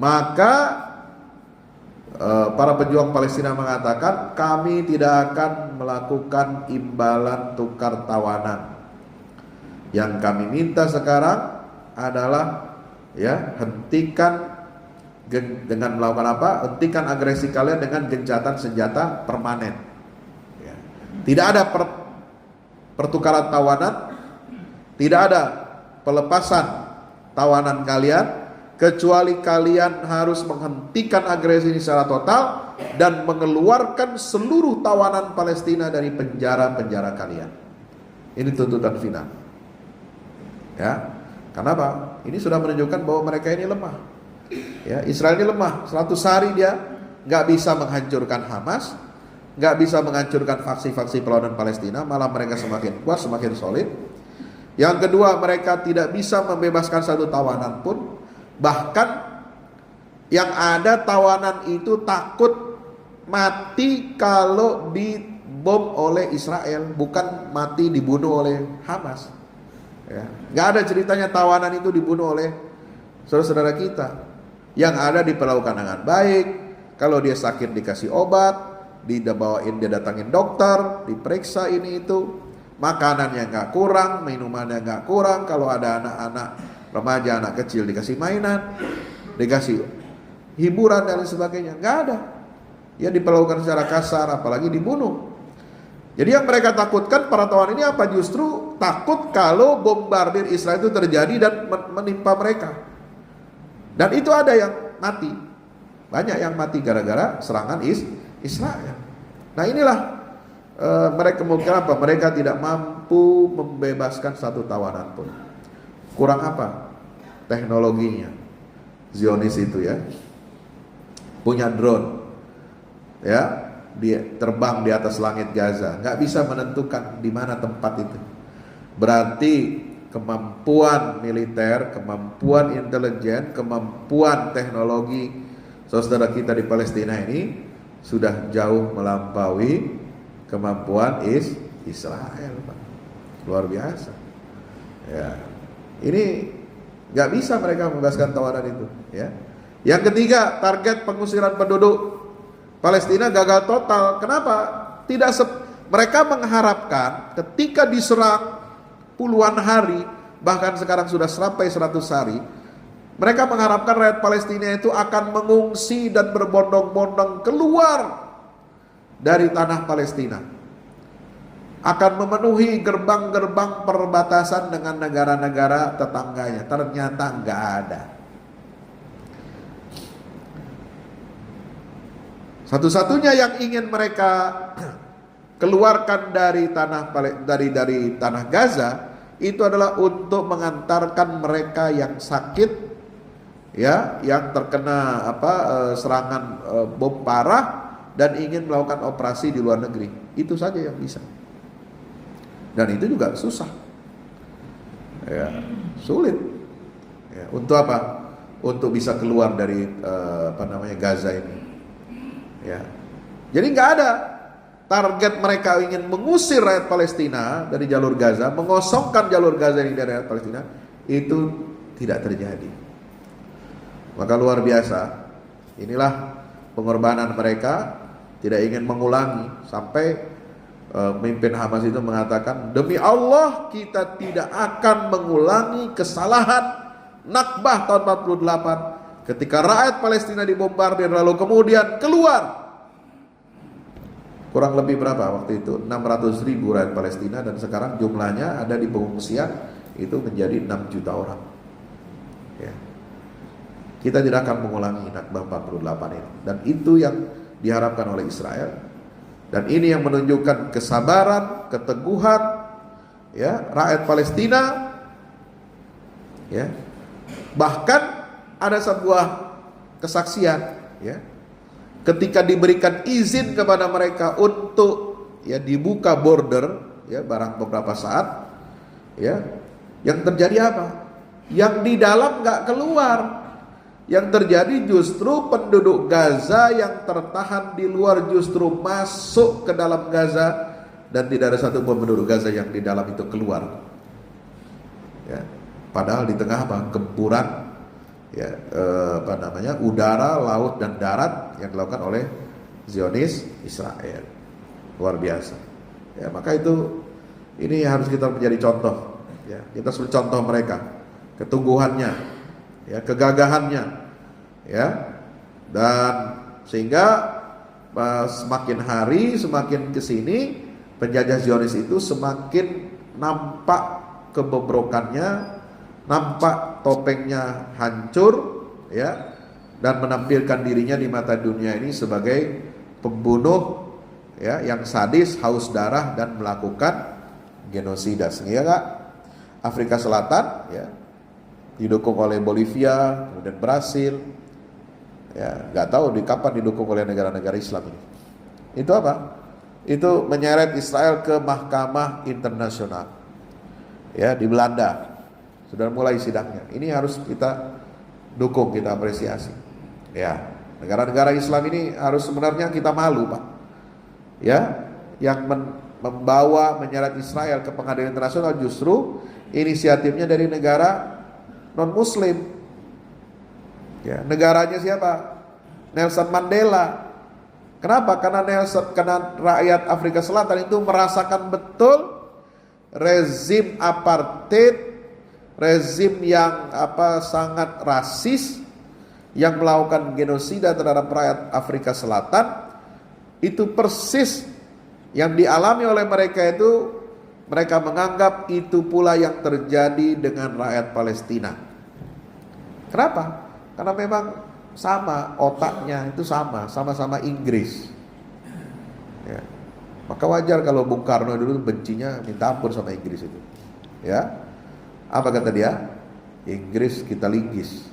Maka para pejuang Palestina mengatakan, kami tidak akan melakukan imbalan tukar tawanan. Yang kami minta sekarang adalah ya, hentikan dengan melakukan apa? Hentikan agresi kalian dengan gencatan senjata permanen. Ya. Tidak ada pertukaran tawanan, tidak ada pelepasan tawanan kalian, kecuali kalian harus menghentikan agresi ini secara total dan mengeluarkan seluruh tawanan Palestina dari penjara-penjara kalian. Ini tuntutan final. Ya, kenapa? Ini sudah menunjukkan bahwa mereka ini lemah. Ya, Israel ini lemah. 100 hari dia nggak bisa menghancurkan Hamas, nggak bisa menghancurkan faksi-faksi perlawanan Palestina, malah mereka semakin kuat, semakin solid. Yang kedua, mereka tidak bisa membebaskan satu tawanan pun. Bahkan yang ada tawanan itu takut mati kalau dibom oleh Israel, bukan mati dibunuh oleh Hamas. Ya, nggak ada ceritanya tawanan itu dibunuh oleh saudara-saudara kita. Yang ada diperlakukan dengan baik. Kalau dia sakit dikasih obat, dia datangin dokter, diperiksa ini itu, makanannya nggak kurang, minumannya nggak kurang. Kalau ada anak-anak remaja, anak kecil dikasih mainan, dikasih hiburan dan sebagainya, nggak ada. Ya diperlakukan secara kasar, apalagi dibunuh. Jadi yang mereka takutkan para tawanan ini apa? Justru takut kalau bombardir Israel itu terjadi dan menimpa mereka. Dan itu ada yang mati. Banyak yang mati gara-gara serangan Israel. Nah inilah mereka mungkin apa? Mereka tidak mampu membebaskan satu tawanan pun. Kurang apa? Teknologinya. Zionis itu ya. Punya drone. Ya, dia terbang di atas langit Gaza, nggak bisa menentukan di mana tempat itu. Berarti kemampuan militer, kemampuan intelijen, kemampuan teknologi saudara kita di Palestina ini sudah jauh melampaui kemampuan Israel, Pak. Luar biasa. Ya, ini nggak bisa mereka membebaskan tawanan itu. Ya. Yang ketiga, target pengusiran penduduk Palestina gagal total. Kenapa? Mereka mengharapkan ketika diserang puluhan hari, bahkan sekarang sudah sampai 100 hari, mereka mengharapkan rakyat Palestina itu akan mengungsi dan berbondong-bondong keluar dari tanah Palestina, akan memenuhi gerbang-gerbang perbatasan dengan negara-negara tetangganya. Ternyata nggak ada. Satu-satunya yang ingin mereka keluarkan dari tanah Gaza itu adalah untuk mengantarkan mereka yang sakit, ya, yang terkena serangan bom parah dan ingin melakukan operasi di luar negeri. Itu saja yang bisa. Dan itu juga susah. Ya, sulit. Ya, untuk apa? Untuk bisa keluar dari Gaza ini. Ya. Jadi nggak ada target mereka ingin mengusir rakyat Palestina dari jalur Gaza, mengosongkan jalur Gaza ini dari rakyat Palestina, itu tidak terjadi. Maka luar biasa. Inilah pengorbanan mereka, tidak ingin mengulangi. Sampai pemimpin Hamas itu mengatakan, demi Allah kita tidak akan mengulangi kesalahan Nakbah tahun 48 ketika rakyat Palestina dibombardir lalu kemudian keluar. Kurang lebih berapa waktu itu? 600.000 rakyat Palestina, dan sekarang jumlahnya ada di pengungsian itu menjadi 6 juta orang. Ya. Kita tidak akan mengulangi Nakbah 48 ini. Dan itu yang diharapkan oleh Israel. Dan ini yang menunjukkan kesabaran, keteguhan, ya, rakyat Palestina, ya. Bahkan ada sebuah kesaksian, ya, ketika diberikan izin kepada mereka untuk ya dibuka border, ya, barang beberapa saat, ya, yang terjadi apa? Yang di dalam nggak keluar. Yang terjadi justru penduduk Gaza yang tertahan di luar justru masuk ke dalam Gaza, dan tidak ada satu pun penduduk Gaza yang di dalam itu keluar. Ya, padahal di tengah apa? Gempuran, ya, udara, laut dan darat yang dilakukan oleh Zionis Israel. Luar biasa. Ya, maka itu ini harus kita menjadi contoh. Ya, kita sebagai contoh mereka, ketungguhannya, ya, kegagahannya, ya, dan sehingga semakin hari semakin kesini penjajah Zionis itu semakin nampak kebobrokannya, nampak topengnya hancur, ya, dan menampilkan dirinya di mata dunia ini sebagai pembunuh, ya, yang sadis, haus darah dan melakukan genosida. Sehingga Afrika Selatan, ya, didukung oleh Bolivia, kemudian Brasil, ya, nggak tahu di kapan didukung oleh negara-negara Islam ini. Itu apa? Itu menyeret Israel ke mahkamah internasional, ya, di Belanda. Sudah mulai sidangnya. Ini harus kita dukung, kita apresiasi. Ya, negara-negara Islam ini harus sebenarnya kita malu, Pak. Ya, yang membawa menyeret Israel ke pengadilan internasional justru inisiatifnya dari negara non-Muslim. Ya, negaranya siapa? Nelson Mandela. Kenapa? Karena rakyat Afrika Selatan itu merasakan betul rezim apartheid, rezim yang sangat rasis, yang melakukan genosida terhadap rakyat Afrika Selatan. Itu persis yang dialami oleh mereka itu. Mereka menganggap itu pula yang terjadi dengan rakyat Palestina. Kenapa? Karena memang sama otaknya, itu sama-sama Inggris. Ya. Maka wajar kalau Bung Karno dulu bencinya minta ampun sama Inggris itu. Ya, apa kata dia? Inggris kita linggis,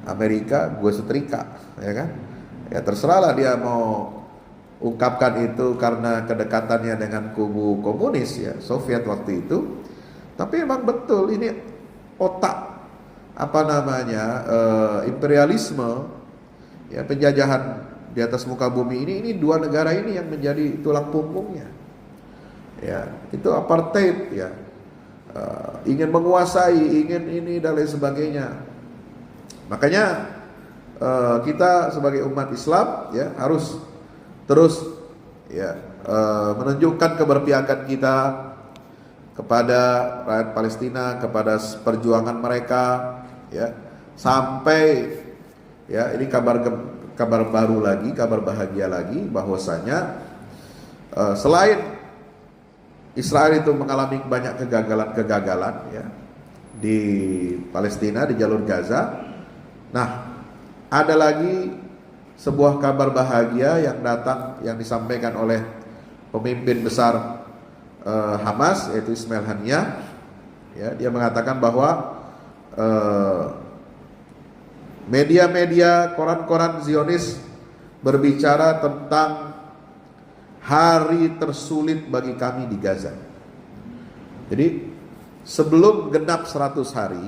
Amerika gue setrika, ya kan? Ya terserahlah dia mau ungkapkan itu karena kedekatannya dengan kubu komunis, ya, Soviet waktu itu. Tapi memang betul ini otak imperialisme, ya, penjajahan di atas muka bumi ini dua negara ini yang menjadi tulang punggungnya. Ya, itu apartheid, ya. Ingin menguasai, ingin ini dan lain sebagainya. Makanya kita sebagai umat Islam, ya, harus terus, ya, menunjukkan keberpihakan kita kepada rakyat Palestina, kepada perjuangan mereka, ya, sampai, ya, ini kabar baru lagi, kabar bahagia lagi, bahwasanya selain Israel itu mengalami banyak kegagalan, ya, di Palestina, di jalur Gaza. Nah, ada lagi sebuah kabar bahagia yang datang, yang disampaikan oleh pemimpin besar Hamas, yaitu Ismail Haniyah. Ya, dia mengatakan bahwa media-media, koran-koran Zionis berbicara tentang hari tersulit bagi kami di Gaza. Jadi sebelum genap 100 hari,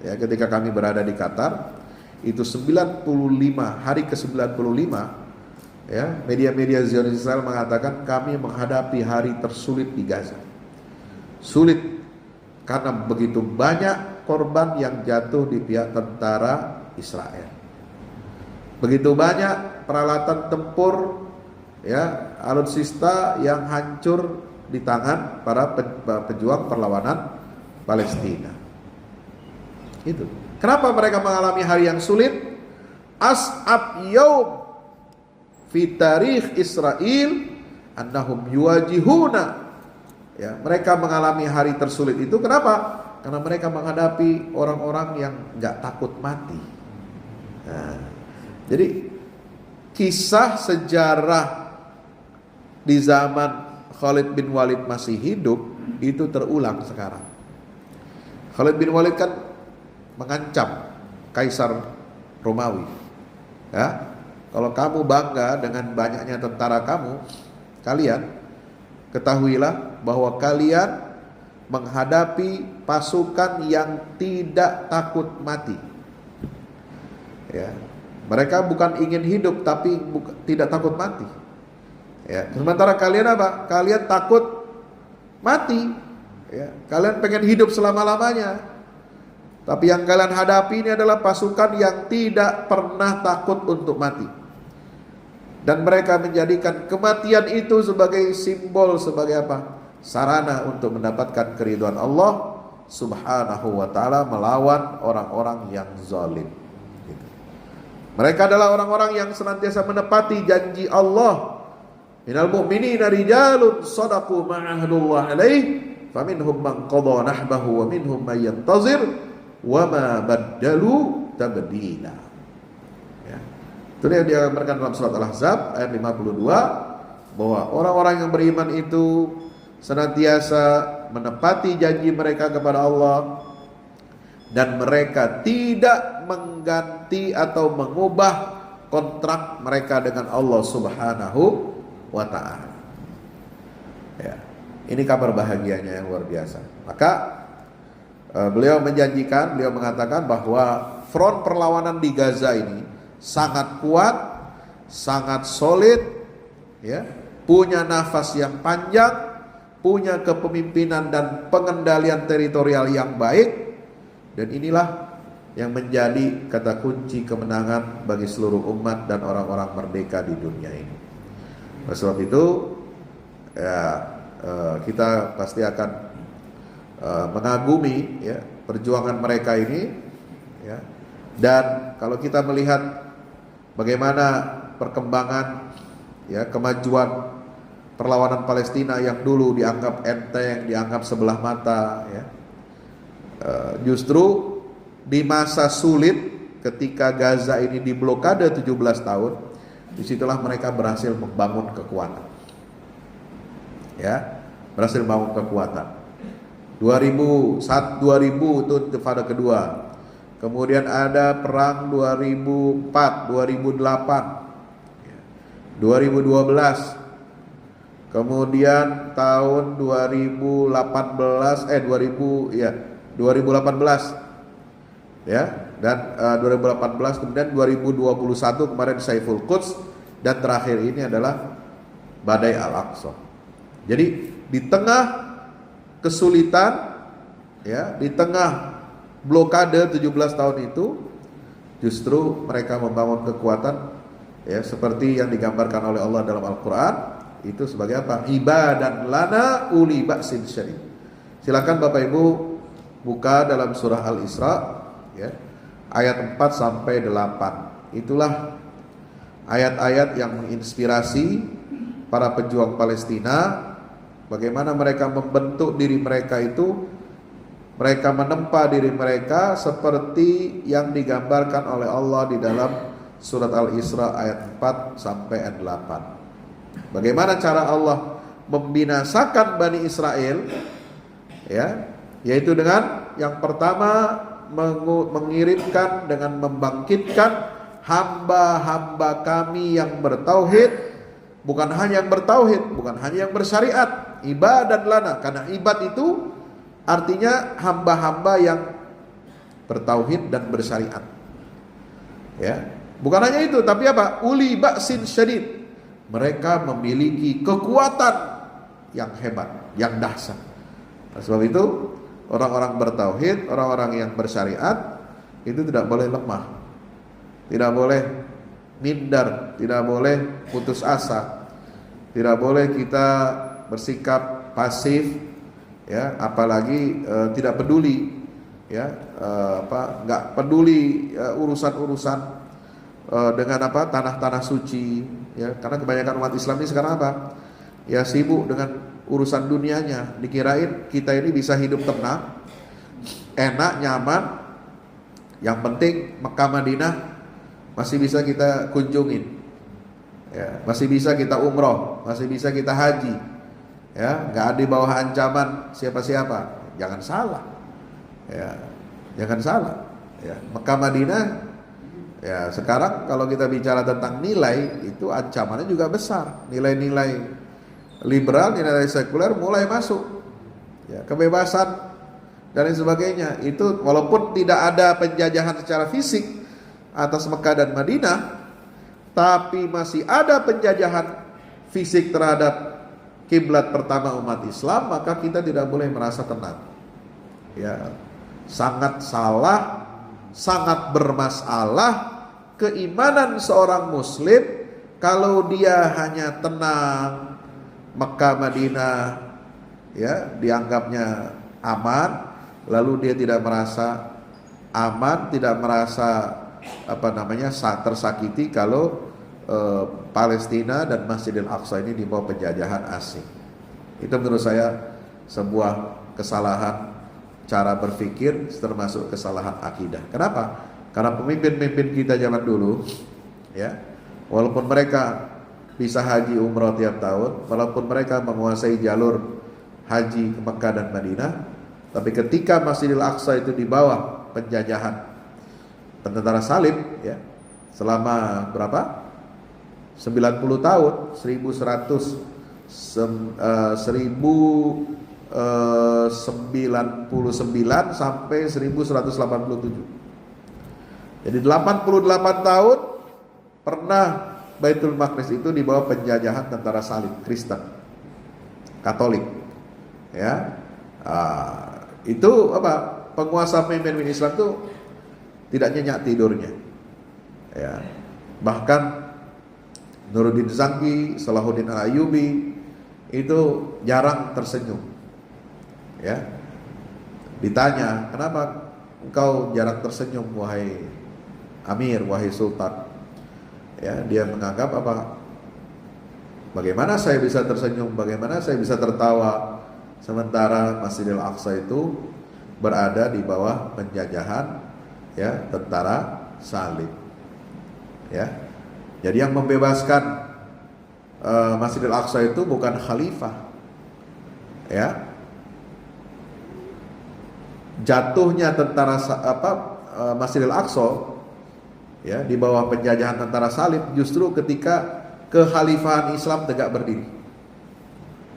ya, ketika kami berada di Qatar, itu 95 hari ke-95, ya, media-media Zionis Israel mengatakan kami menghadapi hari tersulit di Gaza. Sulit karena begitu banyak korban yang jatuh di pihak tentara Israel. Begitu banyak peralatan tempur, ya, alutsista yang hancur di tangan para pejuang perlawanan Palestina. Itu. Kenapa mereka mengalami hari yang sulit? As'ab yaum fi tarikh Israel annahum yuwajihuna. Ya, mereka mengalami hari tersulit itu kenapa? Karena mereka menghadapi orang-orang yang enggak takut mati. Nah, jadi kisah sejarah di zaman Khalid bin Walid masih hidup, itu terulang sekarang. Khalid bin Walid kan mengancam Kaisar Romawi. Ya, kalau kamu bangga dengan banyaknya tentara kalian ketahuilah bahwa kalian menghadapi pasukan yang tidak takut mati. Ya, mereka bukan ingin hidup tapi tidak takut mati. Ya, sementara kalian apa? Kalian takut mati. Ya, kalian pengen hidup selama-lamanya. Tapi yang kalian hadapi ini adalah pasukan yang tidak pernah takut untuk mati. Dan mereka menjadikan kematian itu sebagai simbol, sebagai apa? Sarana untuk mendapatkan keridhaan Allah Subhanahu wa ta'ala melawan orang-orang yang zalim. Mereka adalah orang-orang yang senantiasa menepati janji Allah. Minal mu'minina rijalun sadaqu ma'ahadullah alaih, faminhum man qadha nahbahu wa minhum man yantazir wa ma baddalu tabdila. Ya. Itu yang digambarkan dalam surat Al-Ahzab ayat 52, bahwa orang-orang yang beriman itu senantiasa menepati janji mereka kepada Allah, dan mereka tidak mengganti atau mengubah kontrak mereka dengan Allah Subhanahu wa ta'ala. Ya, ini kabar bahagianya yang luar biasa. Maka beliau mengatakan bahwa front perlawanan di Gaza ini sangat kuat, sangat solid, ya, punya nafas yang panjang, punya kepemimpinan dan pengendalian teritorial yang baik. Dan inilah yang menjadi kata kunci kemenangan bagi seluruh umat dan orang-orang merdeka di dunia ini. Oleh sebab itu, ya, kita pasti akan mengagumi, ya, perjuangan mereka ini, ya. Dan kalau kita melihat bagaimana perkembangan, ya, kemajuan perlawanan Palestina yang dulu dianggap enteng, dianggap sebelah mata, ya, justru di masa sulit ketika Gaza ini diblokade 17 tahun, disitulah mereka berhasil membangun kekuatan. Ya, berhasil membangun kekuatan. 2000 itu intifada kedua. Kemudian ada perang 2004, 2008, 2012. Kemudian tahun 2018, ya, dan 2018, kemudian 2021 kemarin Saiful Quds, dan terakhir ini adalah Badai Al-Aqsa. Jadi di tengah kesulitan, ya, di tengah blokade 17 tahun itu, justru mereka membangun kekuatan, ya, seperti yang digambarkan oleh Allah dalam Al-Quran. Itu sebagai apa? Ibadan lana uli ba'sin syadid. Silakan Bapak Ibu buka dalam surah Al-Isra, ya, ayat 4 sampai 8. Itulah ayat-ayat yang menginspirasi para pejuang Palestina, bagaimana mereka membentuk diri mereka itu, mereka menempa diri mereka seperti yang digambarkan oleh Allah di dalam surat Al-Isra ayat 4 sampai ayat 8. Bagaimana cara Allah membinasakan Bani Israel, ya, yaitu dengan yang pertama mengirimkan dengan membangkitkan hamba-hamba kami yang bertauhid, bukan hanya yang bertauhid, bukan hanya yang bersyariat, ibadat lana, karena ibad itu artinya hamba-hamba yang bertauhid dan bersyariat. Ya, bukan hanya itu, tapi apa? Uli ba'sin syadid. Mereka memiliki kekuatan yang hebat, yang dahsyat. Nah, sebab itu orang-orang bertauhid, orang-orang yang bersyariat itu tidak boleh lemah, tidak boleh minder, tidak boleh putus asa, tidak boleh kita bersikap pasif, ya, apalagi tidak peduli, ya, nggak peduli urusan-urusan dengan apa tanah-tanah suci, ya, karena kebanyakan umat Islam ini sekarang apa, ya, sibuk dengan urusan dunianya. Dikirain kita ini bisa hidup tenang, enak, nyaman, yang penting Mekah Madinah masih bisa kita kunjungin, ya, masih bisa kita umroh, masih bisa kita haji, ya, nggak di bawah ancaman siapa-siapa. Jangan salah, ya, jangan salah. Ya, Mekah Madinah, ya sekarang kalau kita bicara tentang nilai itu ancamannya juga besar. Nilai-nilai liberal, nilai sekuler mulai masuk, ya, kebebasan dan lain sebagainya. Itu walaupun tidak ada penjajahan secara fisik atas Mekah dan Madinah, tapi masih ada penjajahan fisik terhadap kiblat pertama umat Islam, maka kita tidak boleh merasa tenang. Ya, sangat salah, sangat bermasalah keimanan seorang muslim kalau dia hanya tenang, Mekah Madinah ya dianggapnya aman, lalu dia tidak merasa aman, tidak merasa tersakiti kalau Palestina dan Masjidil Aqsa ini di bawah penjajahan asing. Itu menurut saya sebuah kesalahan cara berpikir, termasuk kesalahan akidah. Kenapa? Karena pemimpin-pemimpin kita zaman dulu, ya, walaupun mereka bisa haji umrah tiap tahun, walaupun mereka menguasai jalur haji ke Mekah dan Madinah, tapi ketika Masjidil Aqsa itu di bawah penjajahan tentara salib, ya, selama berapa? 90 tahun, 1199 sampai 1187. Jadi 88 tahun pernah Baitul Maqdis itu di bawah penjajahan tentara salib Kristen Katolik. Ya. Itu penguasa pemimpin Islam itu tidak nyenyak tidurnya. Ya. Bahkan Nuruddin Zangki, Salahuddin Al-Ayyubi itu jarang tersenyum. Ya. Ditanya, "Kenapa engkau jarang tersenyum wahai Amir, wahai Sultan?" Ya, dia menganggap bagaimana saya bisa tersenyum, bagaimana saya bisa tertawa sementara Masjidil Aqsa itu berada di bawah penjajahan, ya, tentara salib. Ya. Jadi yang membebaskan Masjidil Aqsa itu bukan khalifah. Ya. Jatuhnya tentara Masjidil Aqsa, ya, di bawah penjajahan tentara salib justru ketika kekhalifahan Islam tegak berdiri.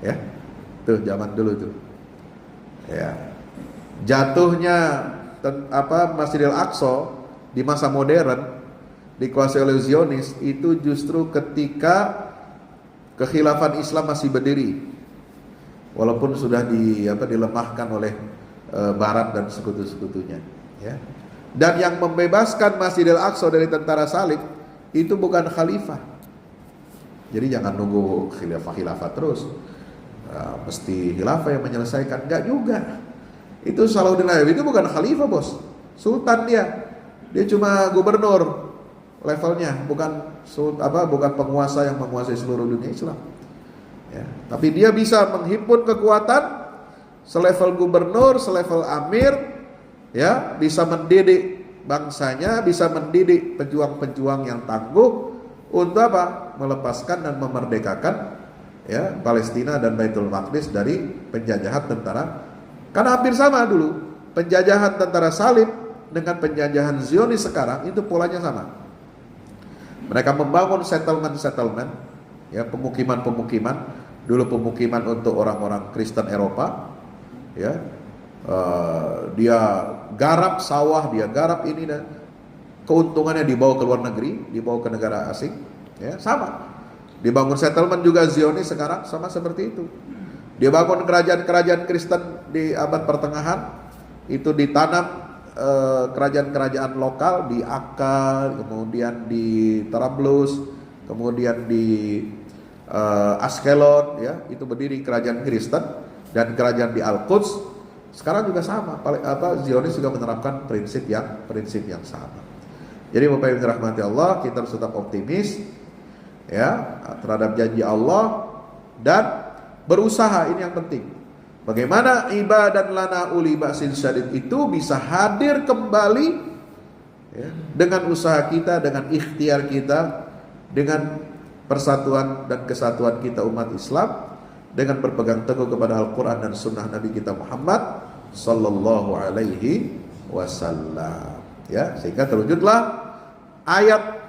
Ya. Tuh zaman dulu tuh. Ya. Jatuhnya Masjidil Aqsa di masa modern dikuasai oleh Zionis itu justru ketika kekhilafan Islam masih berdiri, walaupun sudah dilemahkan oleh Barat dan sekutu-sekutunya. Ya. Dan yang membebaskan Masjidil Aqsa dari tentara salib itu bukan khalifah. Jadi jangan nunggu khilafah terus. Mesti khilafah yang menyelesaikan, enggak juga. Itu Salahuddin Ayyubi itu bukan khalifah, bos. Sultan dia. Dia cuma gubernur levelnya, bukan penguasa yang menguasai seluruh dunia Islam. Ya, tapi dia bisa menghimpun kekuatan selevel gubernur, selevel amir, ya, bisa mendidik bangsanya, bisa mendidik pejuang-pejuang yang tangguh untuk melepaskan dan memerdekakan, ya, Palestina dan Baitul Maqdis dari penjajahan tentara. Karena hampir sama dulu penjajahan tentara salib dengan penjajahan Zionis sekarang itu polanya sama. Mereka membangun settlement, ya, pemukiman. Dulu pemukiman untuk orang-orang Kristen Eropa, ya, dia garap sawah, dia garap ini, dan keuntungannya dibawa ke luar negeri, dibawa ke negara asing, ya, sama. Dibangun settlement juga Zionis sekarang sama seperti itu. Dia bangun kerajaan-kerajaan Kristen di abad pertengahan, itu ditanam kerajaan-kerajaan lokal di Akka, kemudian di Trablus, kemudian di Askelon, ya, itu berdiri kerajaan Kristen, dan kerajaan di Al-Quds sekarang juga sama. Zionis juga menerapkan prinsip yang sama. Jadi Bapak Ibu dirahmati Allah, kita harus tetap optimis, ya, terhadap janji Allah dan berusaha. Ini yang penting. Bagaimana ibadah lana uli ba'sin syadid itu bisa hadir kembali, ya, dengan usaha kita, dengan ikhtiar kita, dengan persatuan dan kesatuan kita umat Islam, dengan berpegang teguh kepada Al-Quran dan Sunnah Nabi kita Muhammad Sallallahu Alaihi Wasallam. Ya, sehingga terwujudlah ayat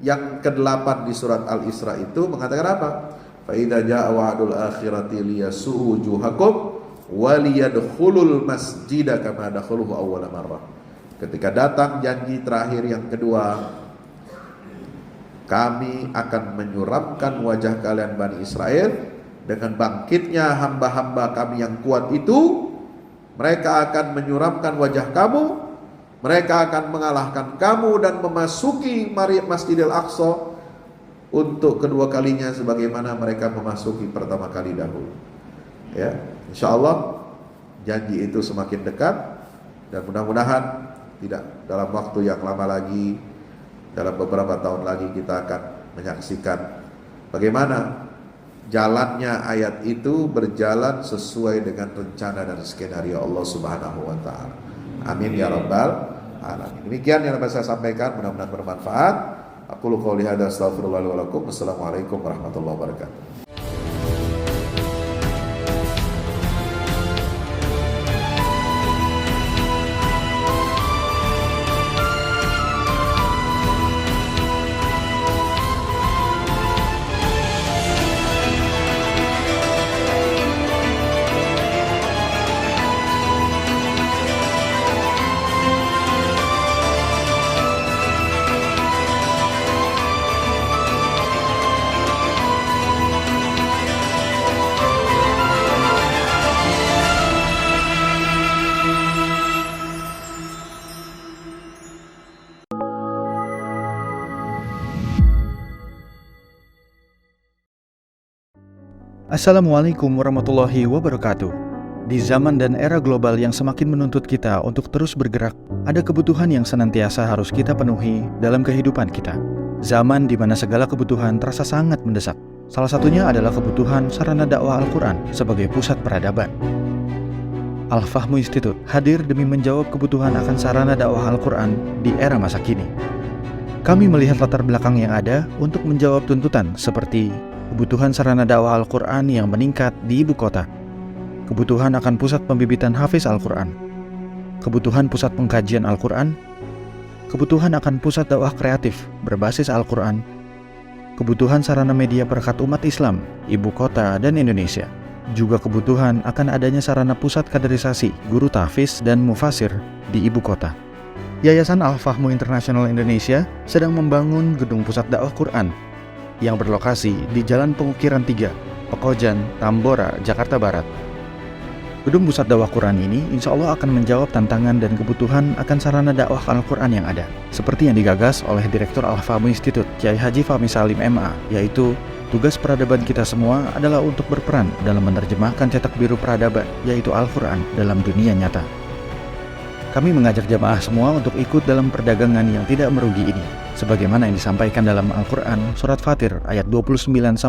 yang ke-8 di surat Al-Isra itu mengatakan apa? Fa idza jaa wa'dul akhirati liyasu'u wujuhakum wa liyadkhulul masjida kama dakhaluhu awwala marrah. Ketika datang janji terakhir yang kedua, kami akan menyuramkan wajah kalian Bani Israel dengan bangkitnya hamba-hamba kami yang kuat itu. Mereka akan menyuramkan wajah kamu, mereka akan mengalahkan kamu dan memasuki Masjidil Aqsa untuk kedua kalinya sebagaimana mereka memasuki pertama kali dahulu. Ya, insyaallah janji itu semakin dekat dan mudah-mudahan tidak dalam waktu yang lama lagi, dalam beberapa tahun lagi kita akan menyaksikan bagaimana jalannya ayat itu berjalan sesuai dengan rencana dan skenario Allah Subhanahu wa taala. Amin ya rabbal alamin. Demikian yang dapat saya sampaikan, mudah-mudahan bermanfaat. Aku qouli hadza astaghfirullah wa lakum. Wassalamualaikum warahmatullahi wabarakatuh. Assalamualaikum warahmatullahi wabarakatuh. Di zaman dan era global yang semakin menuntut kita untuk terus bergerak, ada kebutuhan yang senantiasa harus kita penuhi dalam kehidupan kita. Zaman di mana segala kebutuhan terasa sangat mendesak. Salah satunya adalah kebutuhan sarana dakwah Al-Quran sebagai pusat peradaban. Al-Fahmu Institute hadir demi menjawab kebutuhan akan sarana dakwah Al-Quran di era masa kini. Kami melihat latar belakang yang ada untuk menjawab tuntutan seperti kebutuhan sarana dakwah Al-Quran yang meningkat di ibu kota, kebutuhan akan pusat pembibitan hafiz Al-Quran, kebutuhan pusat pengkajian Al-Quran, kebutuhan akan pusat dakwah kreatif berbasis Al-Quran, kebutuhan sarana media perekat umat Islam, ibu kota dan Indonesia, juga kebutuhan akan adanya sarana pusat kaderisasi guru tahfiz dan mufasir di ibu kota. Yayasan Al-Fahmu International Indonesia sedang membangun gedung pusat dakwah Quran yang berlokasi di Jalan Pengukiran 3, Pekojan, Tambora, Jakarta Barat. Gedung pusat dakwah Quran ini insya Allah akan menjawab tantangan dan kebutuhan akan sarana dakwah Al-Quran yang ada, seperti yang digagas oleh Direktur Al-Fahmu Institute, Kiai Haji Fahmi Salim MA, yaitu tugas peradaban kita semua adalah untuk berperan dalam menerjemahkan cetak biru peradaban, yaitu Al-Quran, dalam dunia nyata. Kami mengajak jamaah semua untuk ikut dalam perdagangan yang tidak merugi ini, sebagaimana yang disampaikan dalam Al-Quran Surat Fatir ayat 29-30,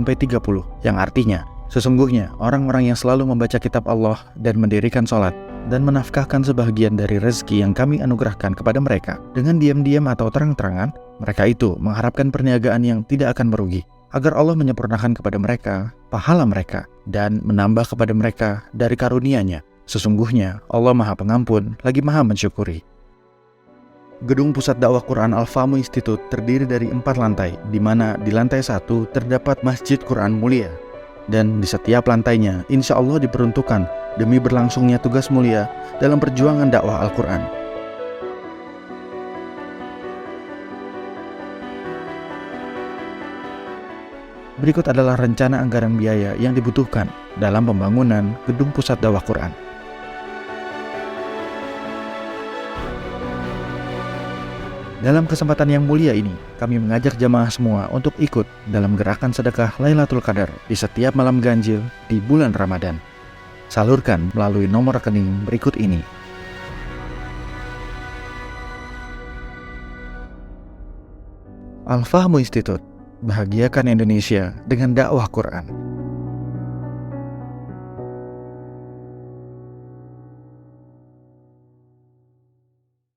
yang artinya, sesungguhnya orang-orang yang selalu membaca kitab Allah dan mendirikan sholat dan menafkahkan sebahagian dari rezeki yang kami anugerahkan kepada mereka dengan diam-diam atau terang-terangan, mereka itu mengharapkan perniagaan yang tidak akan merugi, agar Allah menyempurnakan kepada mereka pahala mereka dan menambah kepada mereka dari karunia-Nya. Sesungguhnya Allah Maha Pengampun lagi Maha Mensyukuri. Gedung Pusat Dakwah Quran Al-Fahmu Institute terdiri dari 4 lantai, di mana di lantai 1 terdapat Masjid Quran Mulia, dan di setiap lantainya insya Allah diperuntukkan demi berlangsungnya tugas mulia dalam perjuangan dakwah Al-Quran. Berikut adalah rencana anggaran biaya yang dibutuhkan dalam pembangunan Gedung Pusat Dakwah Quran. Dalam kesempatan yang mulia ini, kami mengajak jamaah semua untuk ikut dalam gerakan sedekah Lailatul Qadar di setiap malam ganjil di bulan Ramadan. Salurkan melalui nomor rekening berikut ini. Al-Fahmu Institute, bahagiakan Indonesia dengan dakwah Quran.